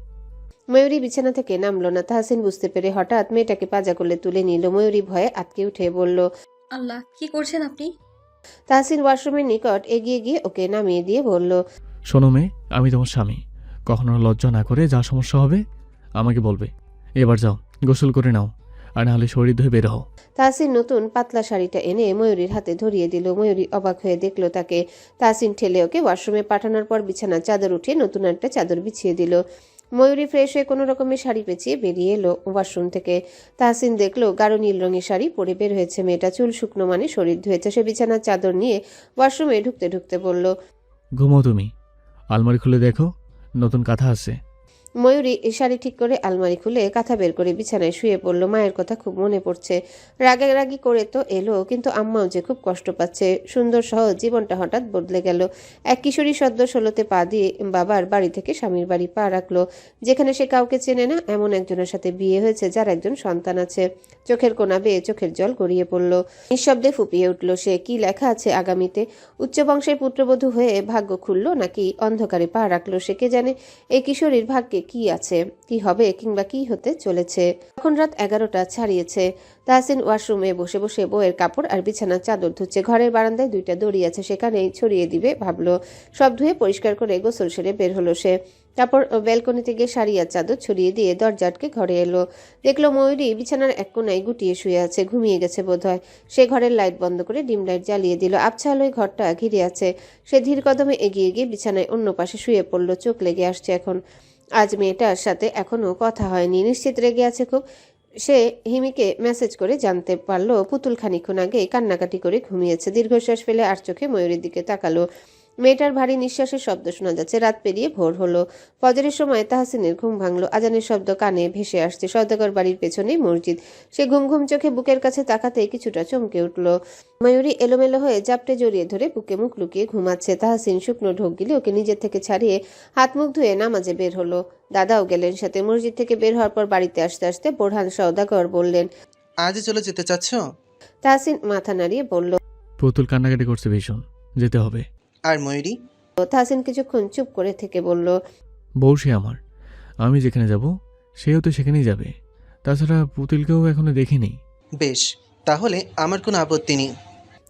ময়ূরী বিছানা থেকে নামলো না। তাহসিন বুঝতে পেরে হঠাৎ মেয়েটাকে পাজা করলে তুলে নিল। ময়ূরী ভয়ে আটকে উঠে বলল, আল্লাহ, কি করছেন আপনি? তাহসিন ওয়াশরুমের নিকট এগিয়ে গিয়ে ওকে নামিয়ে দিয়ে বলল, শোনো মেয়ে, আমি তোমার স্বামী। কখনো লজ্জা না করে যা সমস্যা হবে আমাকে বলবে। এবার যাও, গোসল করে নাও, আর নাহলে শরীর ধুয়ে বের হও। তাহসিন নতুন পাতলা শাড়িটা এনে ময়ূরীর হাতে ধরিয়ে দিল। ময়ূরী অবাক হয়ে দেখলো তাকে। তাহসিন ঠেলে ওকে ওয়াশরুমে পাঠানোর পর বিছানার চাদর উঠিয়ে নতুন একটা চাদর বিছিয়ে দিল। ময়ূরী ফ্রেশ হয়ে কোনো রকমের শাড়ি পেঁচিয়ে বেরিয়ে এলো ওয়াশরুম থেকে। তাহসিন দেখলো গাঢ় নীল রঙের শাড়ি পরে বের হয়েছে মেয়েটা। চুল শুকনো মানে শরীর ধুয়েছে। সে বিছানার চাদর নিয়ে ওয়াশরুমে ঢুকতে ঢুকতে বলল, ঘুমো তুমি, আলমারি খুলে দেখো, নতুন কাঁথা আছে। ময়ূরী শাড়ি ঠিক করে আলমারি খুলে কাঁথা বের করে বিছানায় শুয়ে পড়ল। মায়ের কথা খুব মনে পড়ছে। রাগারাগি করে তো এলো, কিন্তু আম্মাও যে খুব কষ্ট পাচ্ছে। সুন্দর সহজ জীবনটা হঠাৎ বদলে গেল। এক কিশোরী সদ্য 16তে পা দিয়ে বাবার বাড়ি থেকে স্বামীর বাড়ি পা রাখলো, যেখানে সে কাউকে চেনে না। এমন একজনের সাথে বিয়ে হয়েছে যার একজন সন্তান আছে। চোখের কোনা বেয়ে চোখের জল গড়িয়ে পড়ল। নিঃশব্দে ফুপিয়ে উঠল সে। কি লেখা আছে আগামীতে? উচ্চ বংশের পুত্রবধূ হয়ে ভাগ্য খুলল, নাকি অন্ধকারে পা রাখলো সে? কে জানে এই কিশোরীর ভাগ্যে কি আছে, কি হবে, কিংবা কি হতে চলেছে। তখন রাত 11টা ছাড়িয়েছে। তাহসিন ওয়াশরুমে বসে বসে বউয়ের কাপড় আর বিছানার চাদর ধুচ্ছে। ঘরের বারান্দায় 2টা দড়ি আছে, সেখানেই ছড়িয়ে দিবে ভাবলো। সব ধুয়ে পরিষ্কার করে গোসল সেরে বের হলো সে। তারপর ব্যালকনিতে গিয়ে শাড়ি আর চাদর ছড়িয়ে দিয়ে দরজা আটকে ঘরে এলো। দেখলো ময়ূরী বিছানার এক কোনায় গুটিয়ে শুয়ে আছে, ঘুমিয়ে গেছে বোধহয়। সে ঘরের লাইট বন্ধ করে ডিম লাইট জ্বালিয়ে দিল। আবছা আলোয় ঘরটা ঘিরে আছে। সে ধীর কদমে এগিয়ে গিয়ে বিছানায় অন্য পাশে শুয়ে পড়ল। চোখ লেগে আসছে এখন। আজ মেয়েটার সাথে এখনো কথা হয়নি, নিশ্চিত রেগে আছে খুব। সে হিমিকে মেসেজ করে জানতে পারলো পুতুল খানিক্ষণ আগে কান্নাকাটি করে ঘুমিয়েছে। দীর্ঘশ্বাস ফেলে আর চোখে ময়ূরীর দিকে তাকালো। মেয়েটার ভারী নিঃশ্বাসের শব্দ শোনা যাচ্ছে। রাত পেরিয়ে ভোর হলো। ফজরের সময় তাহসিনের ঘুম ভাঙলো। আজানের শব্দ কানে ভেসে আসছে। সওদাগর বাড়ির পেছনেই মসজিদ। সে ঘুম ঘুম চোখে বুকের কাছে তাকাতে কিছুটা চমকে উঠল। ময়ূরী এলোমেলো হয়ে জাপটে জড়িয়ে ধরে বুকে মুখ লুকিয়ে ঘুমাচ্ছে। তাহসিন শুকনো ঢোক গিলে ওকে নিজের থেকে ছাড়িয়ে হাত মুখ ধুয়ে নামাজে বের হলো। দাদাও গেলেন সাথে। মসজিদ থেকে বের হওয়ার পর বাড়িতে আসতে আসতে বোরহান সওদাগর বললেন, আজই চলে যেতে চাচ্ছ? তাহসিন মাথা নাড়িয়ে বলল, পুতুল কান্নাকাটি করছে ভীষণ, যেতে হবে। আর ময়ূরী? তাহসিন কিছুক্ষণ চুপ করে থেকে বলল, বউ সে আমার, আমি যেখানে যাব সেও তো সেখানেই যাবে। তাছাড়া পুতুলকেও এখনো দেখিনি। বেশ, তাহলে আমার কোনো আপত্তি নেই।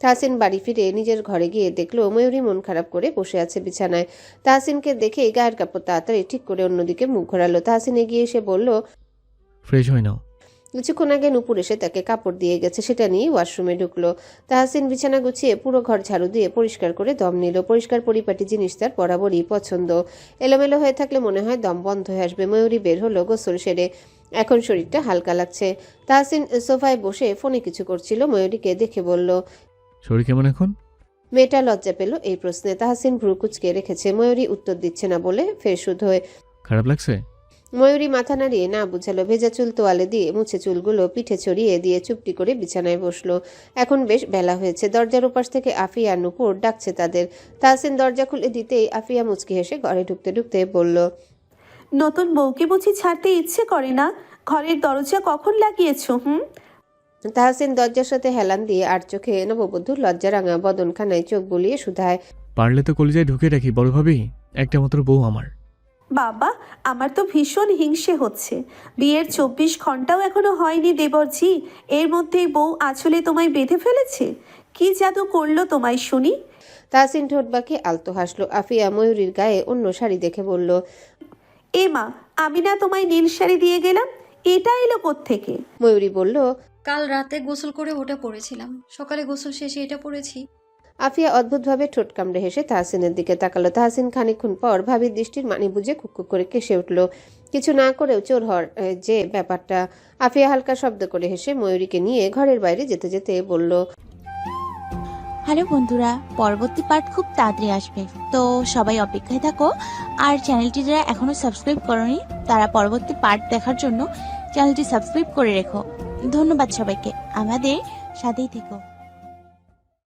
তাহসিন বাড়ি ফিরে নিজের ঘরে গিয়ে দেখলো ময়ূরী মন খারাপ করে বসে আছে বিছানায়। তাহসিনকে দেখে গায়ের কাপড় তাড়াতাড়ি ঠিক করে অন্যদিকে মুখ ঘোরালো। তাহসিন এগিয়ে এসে বলল, ফ্রেশ হয়ে নাও। কিছুক্ষণ আগে নুপুর এসে তাকে কাপড় দিয়ে গেছে, সেটা নিয়ে ওয়াশরুমে ঢুকলো। তাহসিন বিছানা গুছিয়ে পুরো ঘর ঝাড়ু দিয়ে পরিষ্কার করে দম নিল। পরিষ্কার পরিপাটি জিনিস তার বরাবরই পছন্দ। এলোমেলো হয়ে থাকলে মনে হয় দম বন্ধ হয়ে আসবে। ময়ূরী বের হলো গোসল সেরে। এখন শরীরটা হালকা লাগছে। তাহসিন সোফায় বসে ফোনে কিছু করছিল। ময়ূরীকে দেখে বলল, শরীর কেমন এখন? মেয়েটা লজ্জা পেল এই প্রশ্নে। তাহসিন ভ্রু কুচকে রেখেছে। ময়ূরী উত্তর দিচ্ছে না বলে ফের শুধু হয়ে, খারাপ লাগছে? ময়ূরী মাথা নাড়িয়ে না বুঝালো। ভেজা চুল তোয়ালে দিয়ে মুছে চুলগুলো পিঠে ছড়িয়ে দিয়ে চুপটি করে বিছানায় বসলো। এখন বেশ বেলা হয়েছে। দরজার ওপাশ থেকে আফিয়া নূপুর ডাকছে তাদের। তাহসিন দরজা খুলে দিতেই আফিয়া মুচকি হেসে ঘরে ঢুকতে ঢুকতে বলল, নতুন বউকে বুঝি ছাড়তে ইচ্ছে করে না? ঘরের দরজা কখন লাগিয়েছো? তাহসিন দরজার সাথে হেলান দিয়ে আর চোখে নববধূর লজ্জারাঙা বদনখানায় চোখ বুলিয়ে শুধায়, পারলে তো কলিজায় ঢুকে রাখি বড় ভাবি, একটা মাত্র বউ আমার। বাবা, আমার তো ভীষণ হিংসে হচ্ছে। বিয়ের 24 ঘন্টাও এখনো হয়নি দেবরজি, এর মধ্যেই বউ আঁচলে তোমায় বেঁধে ফেলেছে। কি জাদু করলো তোমায় শুনি? তাহসিন ঠোঁট বাঁকিয়ে আলতো হাসলো। আফিয়া ময়ূরীর গায়ে অন্য শাড়ি দেখে বলল, এ মা, আমি না তোমায় নীল শাড়ি দিয়ে গেলাম, এটা এলো কোত্থেকে? ময়ূরী বলল, কাল রাতে গোসল করে ওটা পরেছিলাম, সকালে গোসল শেষে এটা পরেছি। আফিয়া অদ্ভুতভাবে ঠোঁট কামড়ে হেসে তাহসিনের দিকে তাকালো। তাহসিন খানিকক্ষণ পর ভাবির দৃষ্টির মানি বুঝে কুককুক করে কেসে উঠল। কিছু না করেও চোর হওয়ার যে ব্যাপারটা। আফিয়া হালকা শব্দ করে হেসে ময়ূরীকে নিয়ে ঘরের বাইরে যেতে যেতে বলল, হ্যালো বন্ধুরা, পরবর্তী পার্ট খুব তাড়াতাড়ি আসবে, তো সবাই অপেক্ষায় থাকো। আর চ্যানেলটি যারা এখনো সাবস্ক্রাইব করোনি তারা পরবর্তী পার্ট দেখার জন্য চ্যানেলটি সাবস্ক্রাইব করে রেখো। ধন্যবাদ সবাইকে, আমাদের সাথেই থেকো।